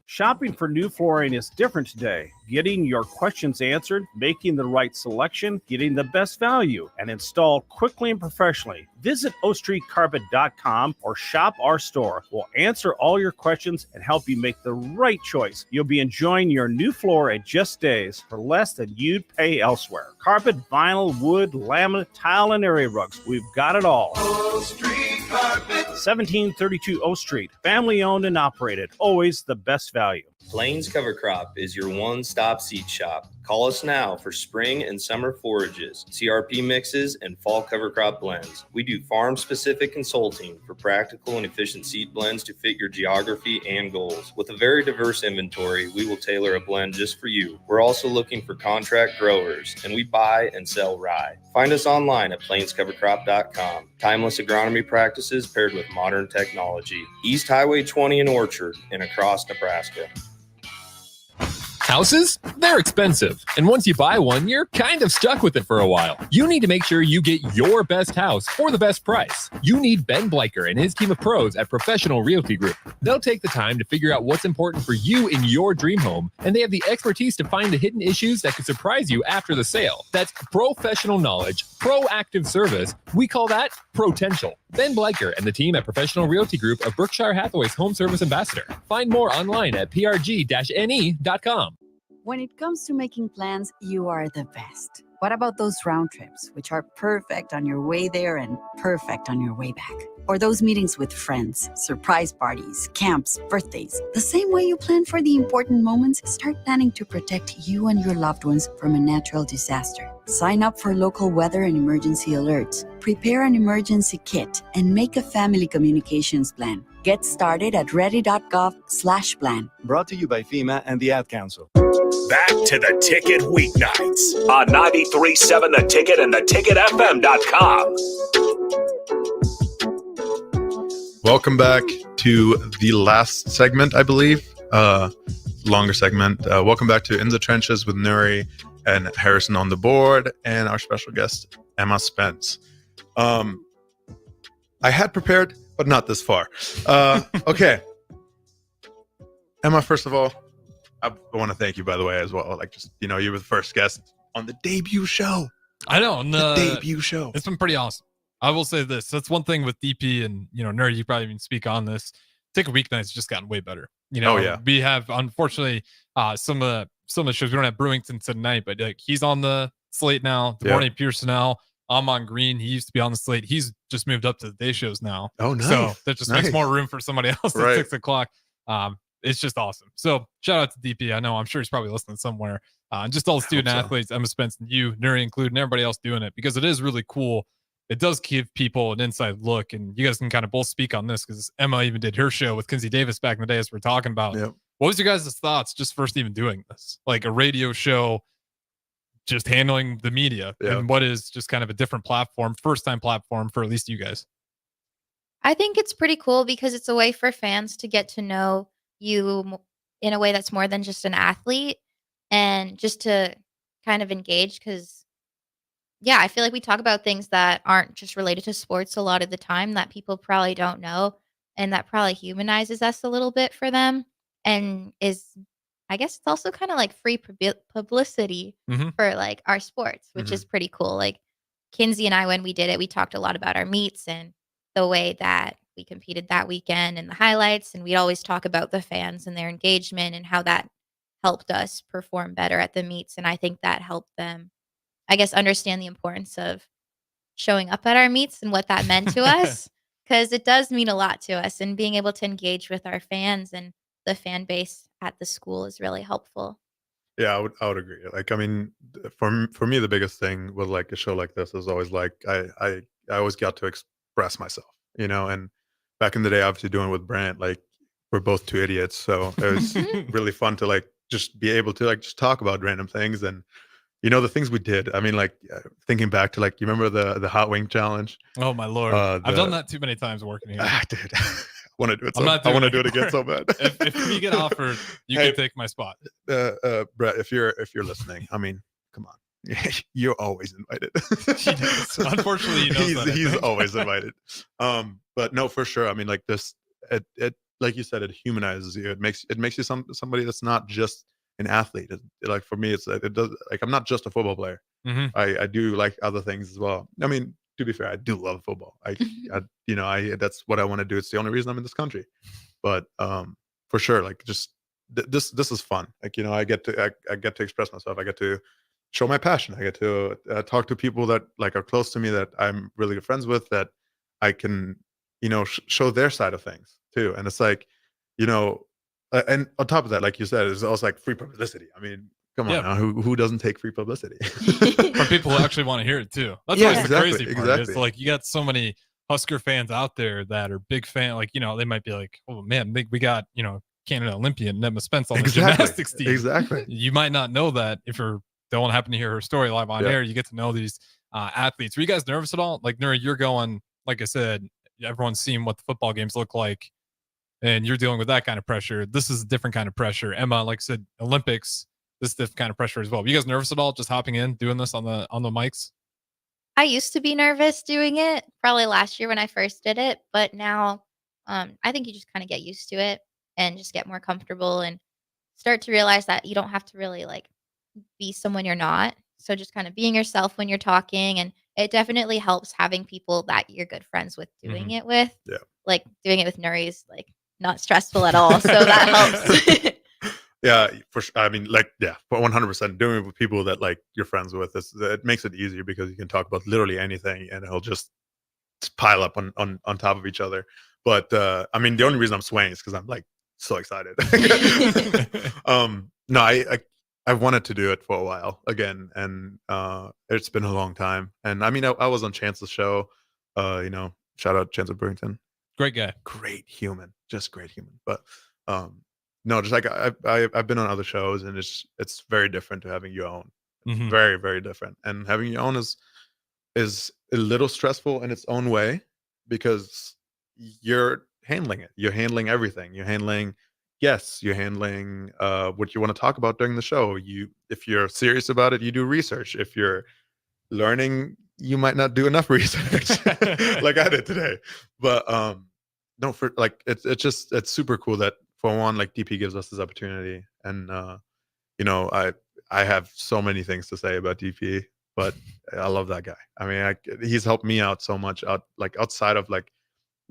Shopping for new flooring is different today. Getting your questions answered, making the right selection, getting the best value, and installed quickly and professionally. Visit OStreetCarpet.com or shop our store. We'll answer all your questions and help you make the right choice. You'll be enjoying your new floor in just days for less than you'd pay elsewhere. Carpet, vinyl, wood, laminate, tile, and area rugs. We've got it all. O Street Carpet. 1732 O Street. Family owned and operated. Always the best value. Plains Cover Crop is your one-stop seed shop. Call us now for spring and summer forages, CRP mixes, and fall cover crop blends. We do farm-specific consulting for practical and efficient seed blends to fit your geography and goals. With a very diverse inventory, we will tailor a blend just for you. We're also looking for contract growers, and we buy and sell rye. Find us online at plainscovercrop.com. Timeless agronomy practices paired with modern technology. East Highway 20 in Orchard and across Nebraska. Houses? They're expensive. And once you buy one, you're kind of stuck with it for a while. You need to make sure you get your best house for the best price. You need Ben Bleicher and his team of pros at Professional Realty Group. They'll take the time to figure out what's important for you in your dream home, and they have the expertise to find the hidden issues that could surprise you after the sale. That's professional knowledge, proactive service. We call that potential. Ben Bleicher and the team at Professional Realty Group of Berkshire Hathaway's home service ambassador. Find more online at prg-ne.com. When it comes to making plans, you are the best. What about those round trips, which are perfect on your way there and perfect on your way back? Or those meetings with friends, surprise parties, camps, birthdays. The same way you plan for the important moments, start planning to protect you and your loved ones from a natural disaster. Sign up for local weather and emergency alerts. Prepare an emergency kit and make a family communications plan. Get started at ready.gov/plan. Brought to you by FEMA and the Ad Council. Back to The Ticket weeknights on 93.7 The Ticket and theticketfm.com. Welcome back to the last segment, I believe. Longer segment. Welcome back to In the Trenches with Nouri and Harrison on the board, and our special guest, Emma Spence. I had prepared, but not this far. Okay. Emma, first of all, I want to thank you, by the way, as well. Like, just, you were the first guest on the debut show. I know. On the debut show. It's been pretty awesome. I will say this. That's one thing with DP and, Nerd, you probably even speak on this. Take a Weeknight's just gotten way better. You know, Oh, yeah. we have, unfortunately, some of the shows, we don't have Brewington tonight, but like he's on the slate now. The Yeah. Morning Pearsonell, Amon Green, he used to be on the slate. He's just moved up to the day shows now. Oh, nice. So that just makes Nice. more room for somebody else at Right. 6 o'clock. It's just awesome. So shout out to DP. I know, I'm sure he's probably listening somewhere. And just all the student athletes, Emma Spence and you, Nouri included, and everybody else doing it, because it is really cool. It does give people an inside look, and you guys can kind of both speak on this, because Emma even did her show with Kinsey Davis back in the day, as we're talking about. Yep. What was your guys' thoughts just first even doing this? Like a radio show, just handling the media, Yep. and what is just kind of a different platform, first time platform for at least you guys? I think it's pretty cool because it's a way for fans to get to know you in a way that's more than just an athlete, and just to kind of engage. Because, yeah, I feel like we talk about things that aren't just related to sports a lot of the time that people probably don't know, and that probably humanizes us a little bit for them, and I guess it's also kind of like free publicity Mhm. for like our sports, which Mhm. is pretty cool. Like Kinsey and I, when we did it, we talked a lot about our meets and the way that we competed that weekend and the highlights. And we'd always talk about the fans and their engagement and how that helped us perform better at the meets. And I think that helped them, I guess, understand the importance of showing up at our meets and what that meant to us, because it does mean a lot to us. And being able to engage with our fans and the fan base at the school is really helpful. Yeah, I would agree. Like, I mean, for me, the biggest thing with like a show like this is always like I always got to express myself, you know. And back in the day, obviously doing it with Brant, like we're both two idiots, so it was really fun to like just be able to like just talk about random things and the things we did. I mean, like thinking back to like you remember the hot wing challenge. Oh my Lord. I've done that too many times working here. Dude, I want to do it. I'm not I want to doing do it again so bad. If you get offered, you Hey, can take my spot. Brett, if you're listening, I mean, come on, you're always invited. He knows. Unfortunately, he knows that, I he's think. always invited. But no, for sure. I mean, like this, it like you said, it humanizes you. It makes you somebody that's not just an athlete. Like for me, it does. Like I'm not just a football player. Mhm. I do like other things as well. I mean, to be fair, I do love football. I that's what I want to do. It's the only reason I'm in this country. But for sure, like just this is fun. Like I get to express myself. I get to show my passion. I get to talk to people that like are close to me, that I'm really good friends with, that I can show their side of things too. And it's like and on top of that, like you said, it's also like free publicity. I mean, come on Yeah. now, who doesn't take free publicity? For people who actually want to hear it too. That's Yeah, always exactly, the crazy part. exactly. It's like you got so many Husker fans out there that are big fan. Like, they might be like, oh man, we got, Canada Olympian Emma Spence on the Exactly, gymnastics team. exactly. You might not know that if you don't happen to hear her story live on Yeah. air. You get to know these athletes. Were you guys nervous at all? Like, Nouri, you're going, like I said, everyone's seen what the football games look like, and you're dealing with that kind of pressure. This is a different kind of pressure. Emma, like I said, Olympics, this is different kind of pressure as well. Were you guys nervous at all just hopping in, doing this on the mics? I used to be nervous doing it, probably last year when I first did it, but now I think you just kind of get used to it and just get more comfortable and start to realize that you don't have to really like be someone you're not. So just kind of being yourself when you're talking, and it definitely helps having people that you're good friends with doing it with. Yeah. Like doing it with Nouri is like not stressful at all, so that helps. Yeah, for sure. I mean, like, yeah, for 100%. Doing it with people that like you're friends with, it makes it easier because you can talk about literally anything, and it'll just pile up on top of each other. But I mean, the only reason I'm swaying is because I'm like so excited. No, I wanted to do it for a while again, and it's been a long time. And I mean, I was on Chance's show. Shout out Chance of Burrington. Great guy. Great human, just great human. But no, just like I've been on other shows, and it's very different to having your own. Mhm. Very, very different. And having your own is a little stressful in its own way, because you're handling it. You're handling everything. You're handling guests. You're handling what you want to talk about during the show. If you're serious about it, you do research. If you're learning, you might not do enough research like I did today. But no, for like it's super cool that for one, like DP gives us this opportunity. And I have so many things to say about DP, but I love that guy. I mean, he's helped me out so much outside of like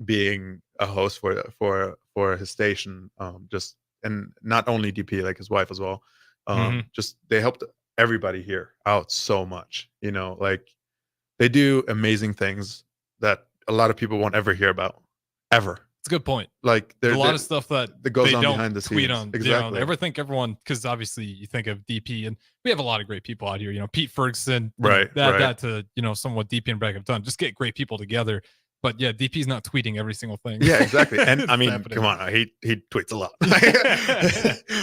being a host for his station. Just and not only DP, like his wife as well. Mhm. Just they helped everybody here out so much. You know, like they do amazing things that a lot of people won't ever hear about, ever. It's a good point. Like There's a lot there- of stuff that goes they on don't behind the tweet scenes. on. Exactly. Everyone, because obviously you think of DP, and we have a lot of great people out here. You know, Pete Ferguson, Right, that to somewhat DP and Bragg have done. Just get great people together. But yeah, DP's not tweeting every single thing. Yeah, exactly. And It's I mean, happening. come on, he tweets a lot.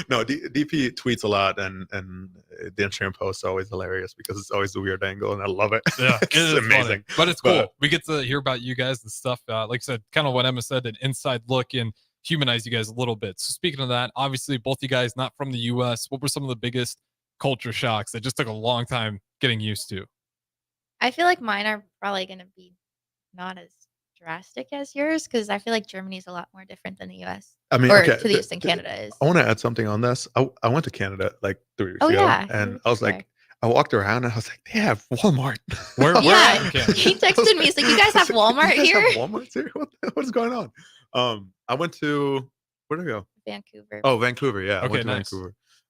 No, DP tweets a lot, and the Instagram posts are always hilarious because it's always the weird angle, and I love it. Yeah, It's it is funny. amazing. But it's cool. We get to hear about you guys and stuff. Like I said, kind of what Emma said, an inside look and humanize you guys a little bit. So speaking of that, obviously both you guys not from the US. What were some of the biggest culture shocks that just took a long time getting used to? I feel like mine are probably going to be not as drastic as yours because I feel like Germany is a lot more different than the US. I mean, or okay, to the extent Canada is. I want to add something on this. I went to Canada like 3 weeks Oh, ago, yeah, you and were I was there. like, I walked around and I was like, they have Walmart. Where Yeah, he texted me. He's like, "You guys have Walmart You guys here?" have Walmart here? What is going on? I went to where did I go? Vancouver. Oh, Vancouver. Yeah, I Okay, went to nice.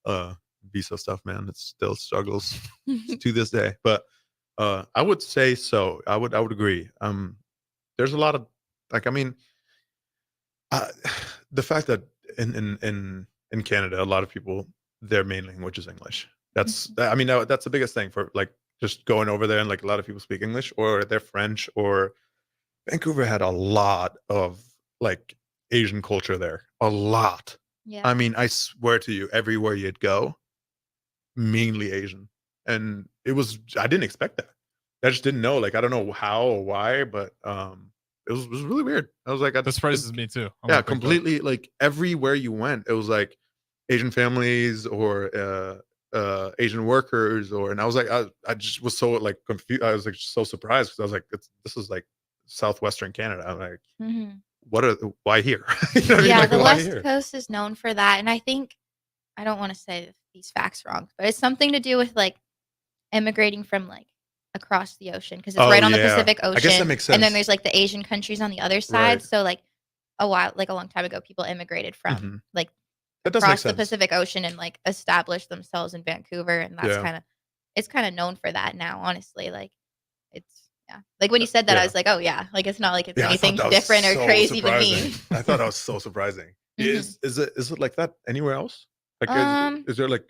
Vancouver. Visa stuff, man. It still struggles to this day. But I would say so. I would agree. There's a lot of like, I mean, the fact that in Canada, a lot of people their main language is English. That's I mean that's the biggest thing for like just going over there, and like a lot of people speak English or they're French. Or Vancouver had a lot of like Asian culture there, a lot. Yeah. I mean, I swear to you, everywhere you'd go, mainly Asian, and I didn't expect that. I just didn't know. Like I don't know how or why, but it was really weird. I was like, That surprises me too. I'm yeah, gonna think that. completely. Like everywhere you went, it was like Asian families or Asian workers, and I was like, I just was so like confused. I was like so surprised because I was like, this is like southwestern Canada. I'm like, Mhm. why here? You know what I mean? Yeah, Like, the why West here? Coast is known for that, and I think I don't want to say these facts wrong, but it's something to do with like immigrating from like across the ocean because it's Oh, right on the yeah. Pacific I Ocean. guess that makes And then sense. there's like the Asian countries on the other side. Right. So like a long time ago, people immigrated from Mhm. like That does make across the sense. Pacific Ocean and like established themselves in Vancouver, and that's Yeah. it's kind of known for that now. Honestly, like it's like when you said that, I Yeah. was like, oh yeah, like it's not like it's Yeah, I anything thought that was different or so crazy to surprising. me. I thought that was so surprising. Is it like that anywhere else? Like, is there like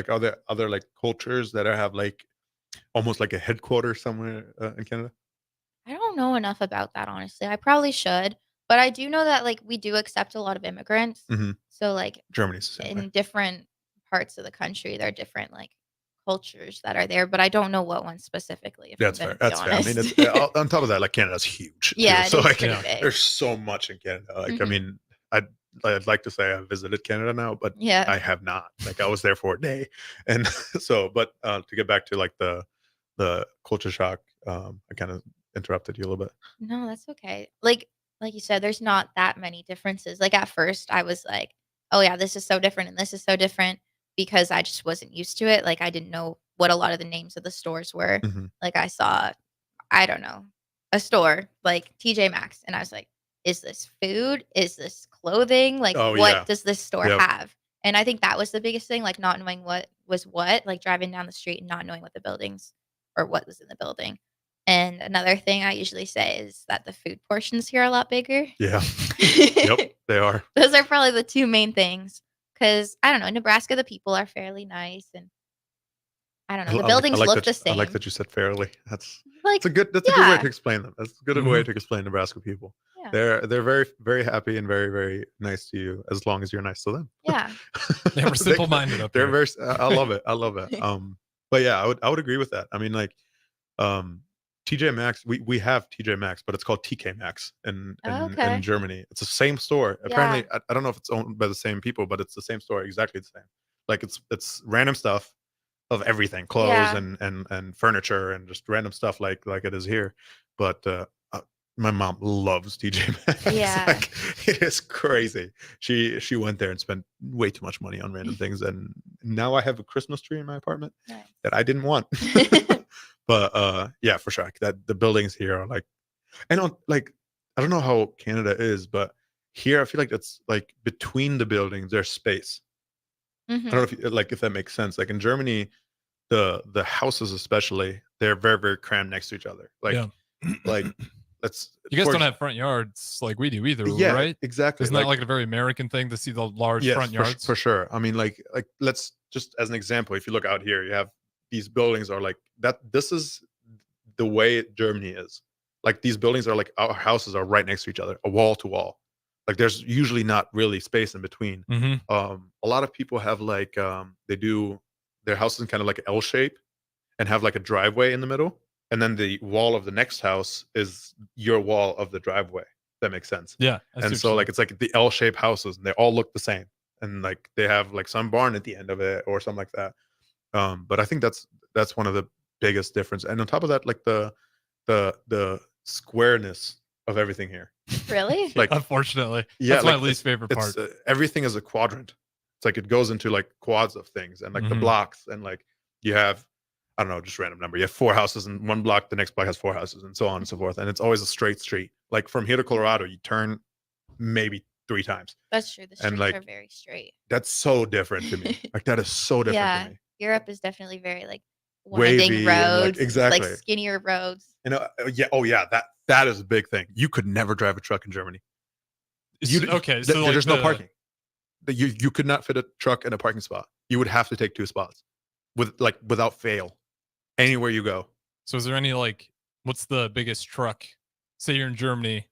are there other like cultures that have like almost like a headquarters somewhere in Canada? I don't know enough about that, honestly. I probably should, but I do know that like we do accept a lot of immigrants. Mhm. So like Germany's the same in way. different parts of the country, there are different like cultures that are there, but I don't know what one specifically. If That's I'm fair. gonna be That's fair. I mean, honest. it's on top of that, like Canada's huge. too. Yeah, it so is like pretty big. there's so much in Canada. Like I Mhm. mean, I'd like to say I visited Canada now, but Yeah. I have not. Like I was there for a day, and so. But to get back to like the culture shock, I kind of interrupted you a little bit. No, that's okay. Like you said, there's not that many differences. Like at first I was like, oh yeah, this is so different and this is so different because I just wasn't used to it. Like I didn't know what a lot of the names of the stores were. Mhm. Like I saw, I don't know, a store like TJ Maxx, and I was like, is this food? Is this clothing? Like Oh, what yeah. does this store Yep. have? And I think that was the biggest thing, like not knowing what was what, like driving down the street and not knowing what the buildings or what was in the building. And another thing I usually say is that the food portions here are a lot bigger. Yeah. Yep, they are. Those are probably the two main things. Because I don't know, in Nebraska, the people are fairly nice, and I don't know, the buildings look the same. I like that you said fairly. That's Like, a good way yeah. to explain them. That's a good way to explain Nebraska people. Yeah. They're very very happy and very very nice to you as long as you're nice to them. Yeah. Yeah, we're simple-minded up They're here. very. I love it. I love it. But yeah, I would agree with that. I mean, like, TJ Maxx. We have TJ Maxx, but it's called TK Maxx in Okay. Germany. It's the same store. Yeah. Apparently, I don't know if it's owned by the same people, but it's the same store, exactly the same. Like it's random stuff of everything, clothes Yeah. and furniture and just random stuff like it is here. But my mom loves TJ Maxx. Yeah. Like, it is crazy. She went there and spent way too much money on random things, and now I have a Christmas tree in my apartment Nice. that I didn't want. But yeah, for sure. That the buildings here are like, I don't know how Canada is, but Here, I feel like that's like between the buildings, there's space. I don't know if that makes sense. Like in Germany, the houses especially, they're very, very crammed next to each other. Like that's You guys don't have front yards like we do either, yeah, right? exactly. Isn't that like a very American thing to see the large front yards? For sure. I mean, like let's just as an example, if you look out here, you have these buildings are like that. This is the way Germany is. Like these buildings are like our houses are right next to each other, a wall to wall. Like there's usually not really space in between. A lot of people have like they do their houses in kind of like an L shape and have like a driveway in the middle, and then the wall of the next house is your wall of the driveway. That makes sense. Yeah. And so like it's like the L shaped houses, and they all look the same, and like they have like some barn at the end of it or something like that. But I think that's one of the biggest difference. And on top of that, like the squareness of everything here. Really? Like unfortunately, yeah, that's like my least favorite part. Everything is a quadrant. It's like it goes into like quads of things, and like the blocks, and like you have, I don't know, just random number. You have 4 houses in one block, the next block has 4 houses, and so on and so forth. And it's always a straight street. Like from here to Colorado, you turn maybe 3 times. That's true. The streets are very straight. That's so different to me. Like that is so different to me. Europe is definitely very like winding Wavy, roads, like, exactly. like skinnier roads. You know, yeah, oh yeah, that is a big thing. You could never drive a truck in Germany. Okay, so like there's no parking. You could not fit a truck in a parking spot. You would have to take 2 spots without fail, anywhere you go. So is there any like, what's the biggest truck? Say you're in Germany,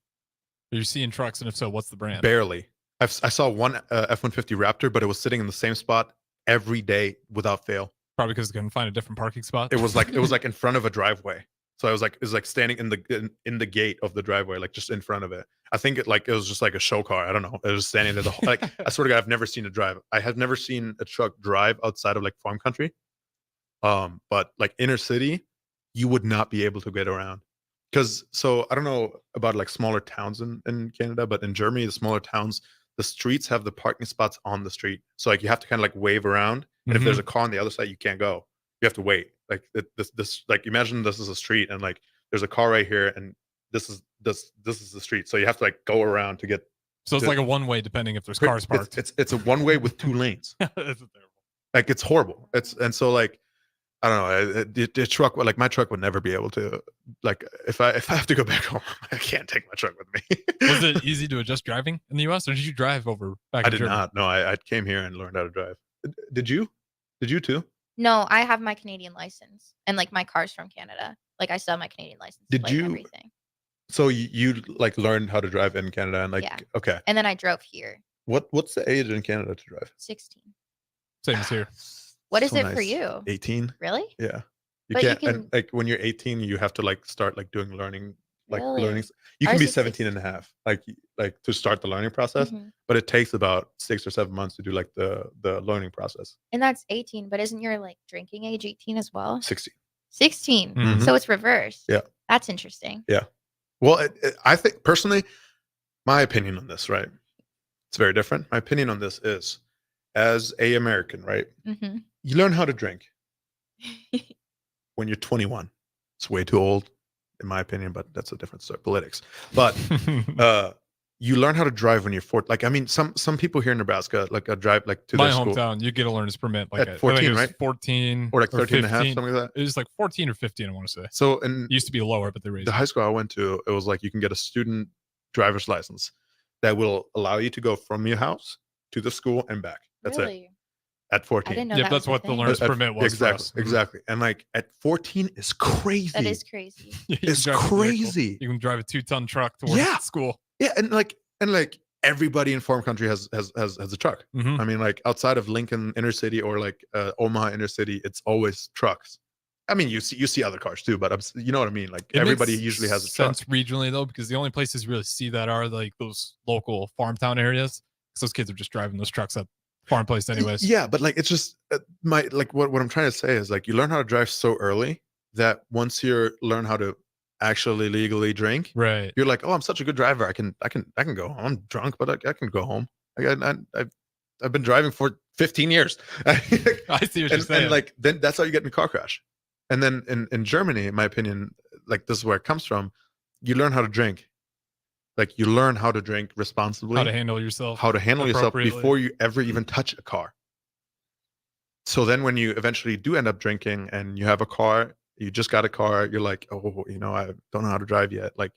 are you seeing trucks, and if so, what's the brand? Barely. I saw one F-150 Raptor, but it was sitting in the same spot every day without fail. Probably because they couldn't find a different parking spot. It was like in front of a driveway. So it was like standing in the gate of the driveway, like just in front of it. I think it was just like a show car. I don't know. It was standing there. Like I swear to God, I've never seen it drive. I have never seen a truck drive outside of like farm country. But like inner city, you would not be able to get around. So I don't know about like smaller towns in Canada, but in Germany, the smaller towns, the streets have the parking spots on the street. So like you have to kind of like wave around, and if there's a car on the other side, you can't go. You have to wait. Like this like imagine this is a street, and like there's a car right here, and this is the street. So you have to like go around to get. So it's like a one way, depending if there's cars parked. It's a one way with 2 lanes. That's terrible. Like it's horrible. And so like I don't know. The truck, like my truck, would never be able to. Like if I have to go back home, I can't take my truck with me. Was it easy to adjust driving in the U.S., or did you drive over back? I did not. No, I came here and learned how to drive. Did you? Did you too? No, I have my Canadian license, and like my car's from Canada. Like I still have my Canadian license. Did like, you? Everything. So you like learned how to drive in Canada, and like okay. And then I drove here. What's the age in Canada to drive? 16. Same as here. What is So it for nice. you? 18. Really? Yeah. You But you can't. can- And like when you're 18, you have to like start like doing learning, like Really? learning. You can Ours be is 17 and a half, like to start the learning process, Mhm. but it takes about 6 or 7 months to do like the learning process. And that's 18, but isn't your like drinking age 18 as well? 16. 16. Mhm. So it's reversed. Yeah. That's interesting. Yeah. Well, I think personally, my opinion on this, right? It's very different. My opinion on this is, as a American, right? Mm-hmm. You learn how to drink when you're 21. It's way too old, in my opinion, but that's a different story. Politics. But you learn how to drive when you're 14. Like, I mean, some people here in Nebraska, like drive like to My their school. hometown, you get a learner's permit like At 14, I think it was right? 14 Or like 13 and a half, 15. something like that. It was like 14 or 15, I want to say. So, and It used to be lower, but they raised the it. high school I went to, it was like you can get a student driver's license that will allow you to go from your house to the school and back. That's it. Really? At 14. I didn't know Yeah, that that's was a what the thing. learner's permit was for Exactly. us. Exactly. And like at 14 is crazy. That is crazy. You can It's drive a vehicle. crazy. You can drive a 2-ton truck to work Yeah. at school. Yeah, and like everybody in farm country has a truck. Mhm. I mean, like outside of Lincoln inner city or like Omaha inner city, it's always trucks. I mean, you see other cars too, but you know what I mean. Like It everybody makes usually has a truck. sense regionally though, because the only places you really see that are like those local farm town areas. Because those kids are just driving those trucks up farm place anyways. Yeah, but like it's just what I'm trying to say is like you learn how to drive so early that once you learn how to actually legally drink, Right. you're like, oh, I'm such a good driver. I can go home. I'm drunk, but I can go home. I've been driving for 15 years. I see what you're saying. And like then that's how you get in a car crash. And then in Germany, in my opinion, like this is where it comes from. You learn how to drink Like you learn how to drink responsibly, How to handle yourself. appropriately. before you ever even touch a car. So then when you eventually do end up drinking and you have a car, you just got a car, you're like, oh, I don't know how to drive yet. Like,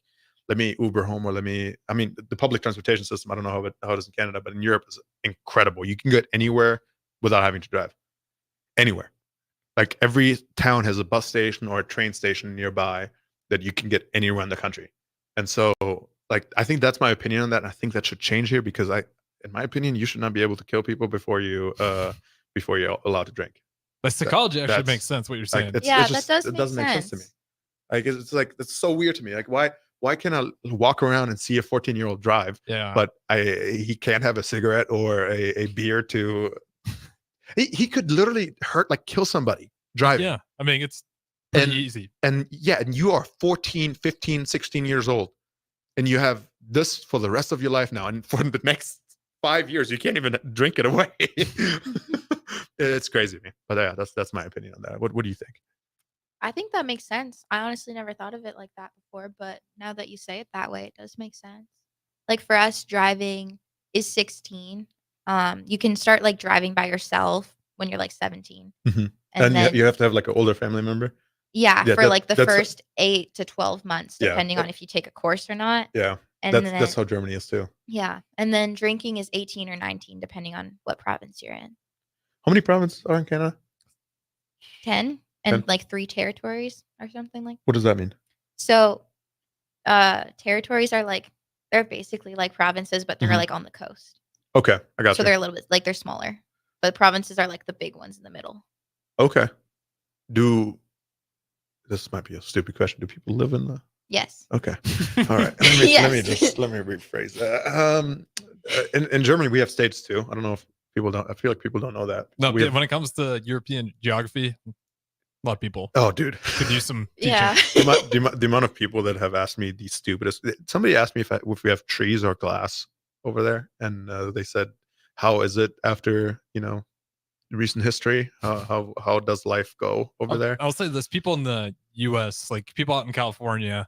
let me Uber home or the public transportation system, I don't know how it is in Canada, but in Europe is incredible. You can get anywhere without having to drive. Anywhere. Like every town has a bus station or a train station nearby that you can get anywhere in the country. And so like, I think that's my opinion on that. And I think that should change here because in my opinion, you should not be able to kill people before you're allowed to drink. The psychology actually makes sense what you're saying. It doesn't make sense to me. Like it's like it's so weird to me. Like why can I walk around and see a 14-year-old drive? Yeah. But he can't have a cigarette or a beer to. He could literally kill somebody driving. Yeah, I mean it's pretty easy. And you are 14, 15, 16 years old, and you have this for the rest of your life now, and for the next 5 years you can't even drink it away. It's crazy to me. But yeah, that's my opinion on that. What do you think? I think that makes sense. I honestly never thought of it like that before, but now that you say it that way, it does make sense. Like for us, driving is 16. You can start like driving by yourself when you're like 17. Mm-hmm. And then you have to have like an older family member. Yeah, for that- like the that's- first 8 to 12 months, Yeah, depending on if you take a course or not. Yeah, And that's then, how Germany is too. yeah. And then drinking is 18 or 19, depending on what province you're in. How many provinces are in Canada? 10 and 10? like 3 territories or something like What does that mean? So territories are like, they're basically like provinces, but they're Mhm. like on the coast. Okay, I got So you. they're a little bit like they're smaller. But provinces are like the big ones in the middle. Okay. This might be a stupid question. Do people live in the? Yes. Okay. All right. Let me Yes. rephrase that. In Germany, we have states too. I don't know if people don't. I feel like people don't know that. No, We have- when it comes to European geography, a lot of people oh, dude, could use some teaching. Yeah. the amount of people that have asked me the stupidest. Somebody asked me if we have trees or glass over there, and they said, "How is it after recent history? How does life go over there?" I'll say this: people in the U.S., like people out in California,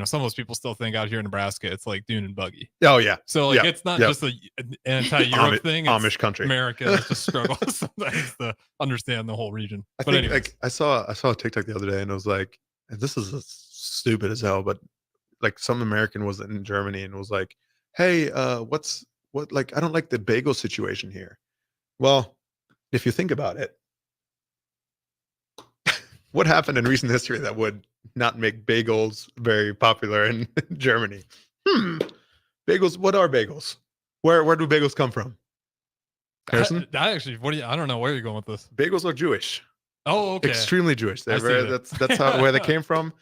some of those people still think out here in Nebraska it's like dune and buggy. Oh yeah. So like Yeah, it's not yeah. just an anti-Europe thing. It's Amish country. America that just struggles sometimes to understand the whole region. I But think anyways, like I saw a TikTok the other day, and it was like, and this is stupid as hell, but like some American was in Germany and was like, "Hey, like I don't like the bagel situation here." Well, if you think about it, what happened in recent history that would not make bagels very popular in Germany? Bagels. What are bagels? Where do bagels come from? Harrison? I actually, I don't know where you're going with this. Bagels are Jewish. Oh, okay. Extremely Jewish. I They're see very, that. that's where they came from.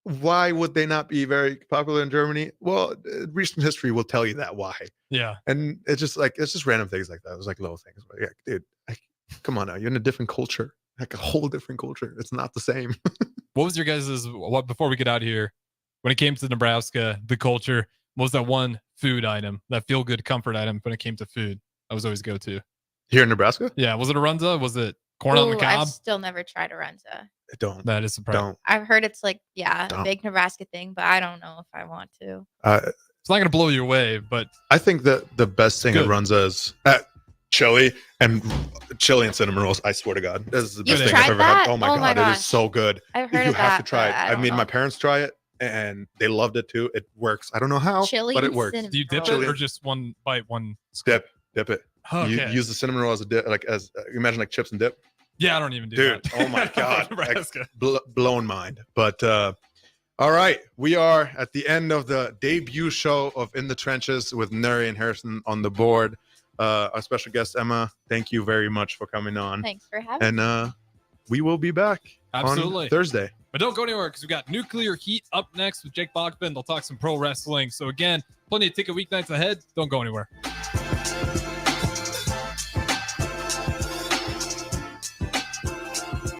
Why would they not be very popular in Germany? Well, recent history will tell you that why. Yeah. And it's just random things like that. It was like little things. But yeah, dude, come on now. You're in a different culture, like a whole different culture. It's not the same. What was your guys' before we get out of here? When it came to Nebraska, the culture, what was that one food item, that feel good comfort item when it came to food? I was always go to Here in Nebraska? Yeah. Was it a runza? Was it corn on the Ooh, cob? I've still never tried a runza. Don't. That is surprising. Don't. I've heard it's like, a Don't. big Nebraska thing, but I don't know if I want to. It's not going to blow you away, but I think that the best thing at Good. Runza is chili and cinnamon rolls. I swear to God, this is the best You've thing I've tried ever had. that? Oh my Oh my God, it is gosh. so good. I've heard You of have that, to try it. but I I don't made my know. parents try it, and they loved it too. It works. I don't know how, Chili but it and works. cinnamon do you dip Chili- it or just one bite, one? Dip it. You Okay. use the cinnamon roll as a dip, imagine like chips and dip. Yeah, I don't even do Dude, that. oh my God. Nebraska. Blown mind. But all right, we are at the end of the debut show of In the Trenches with Nouri and Harrison on the board. Our special guest, Emma, thank you very much for coming on. Thanks for having me. And we will be back Absolutely. on Thursday. But don't go anywhere because we got Nuclear Heat up next with Jake Bachman. They'll talk some pro wrestling. So again, plenty of ticket weeknights ahead. Don't go anywhere.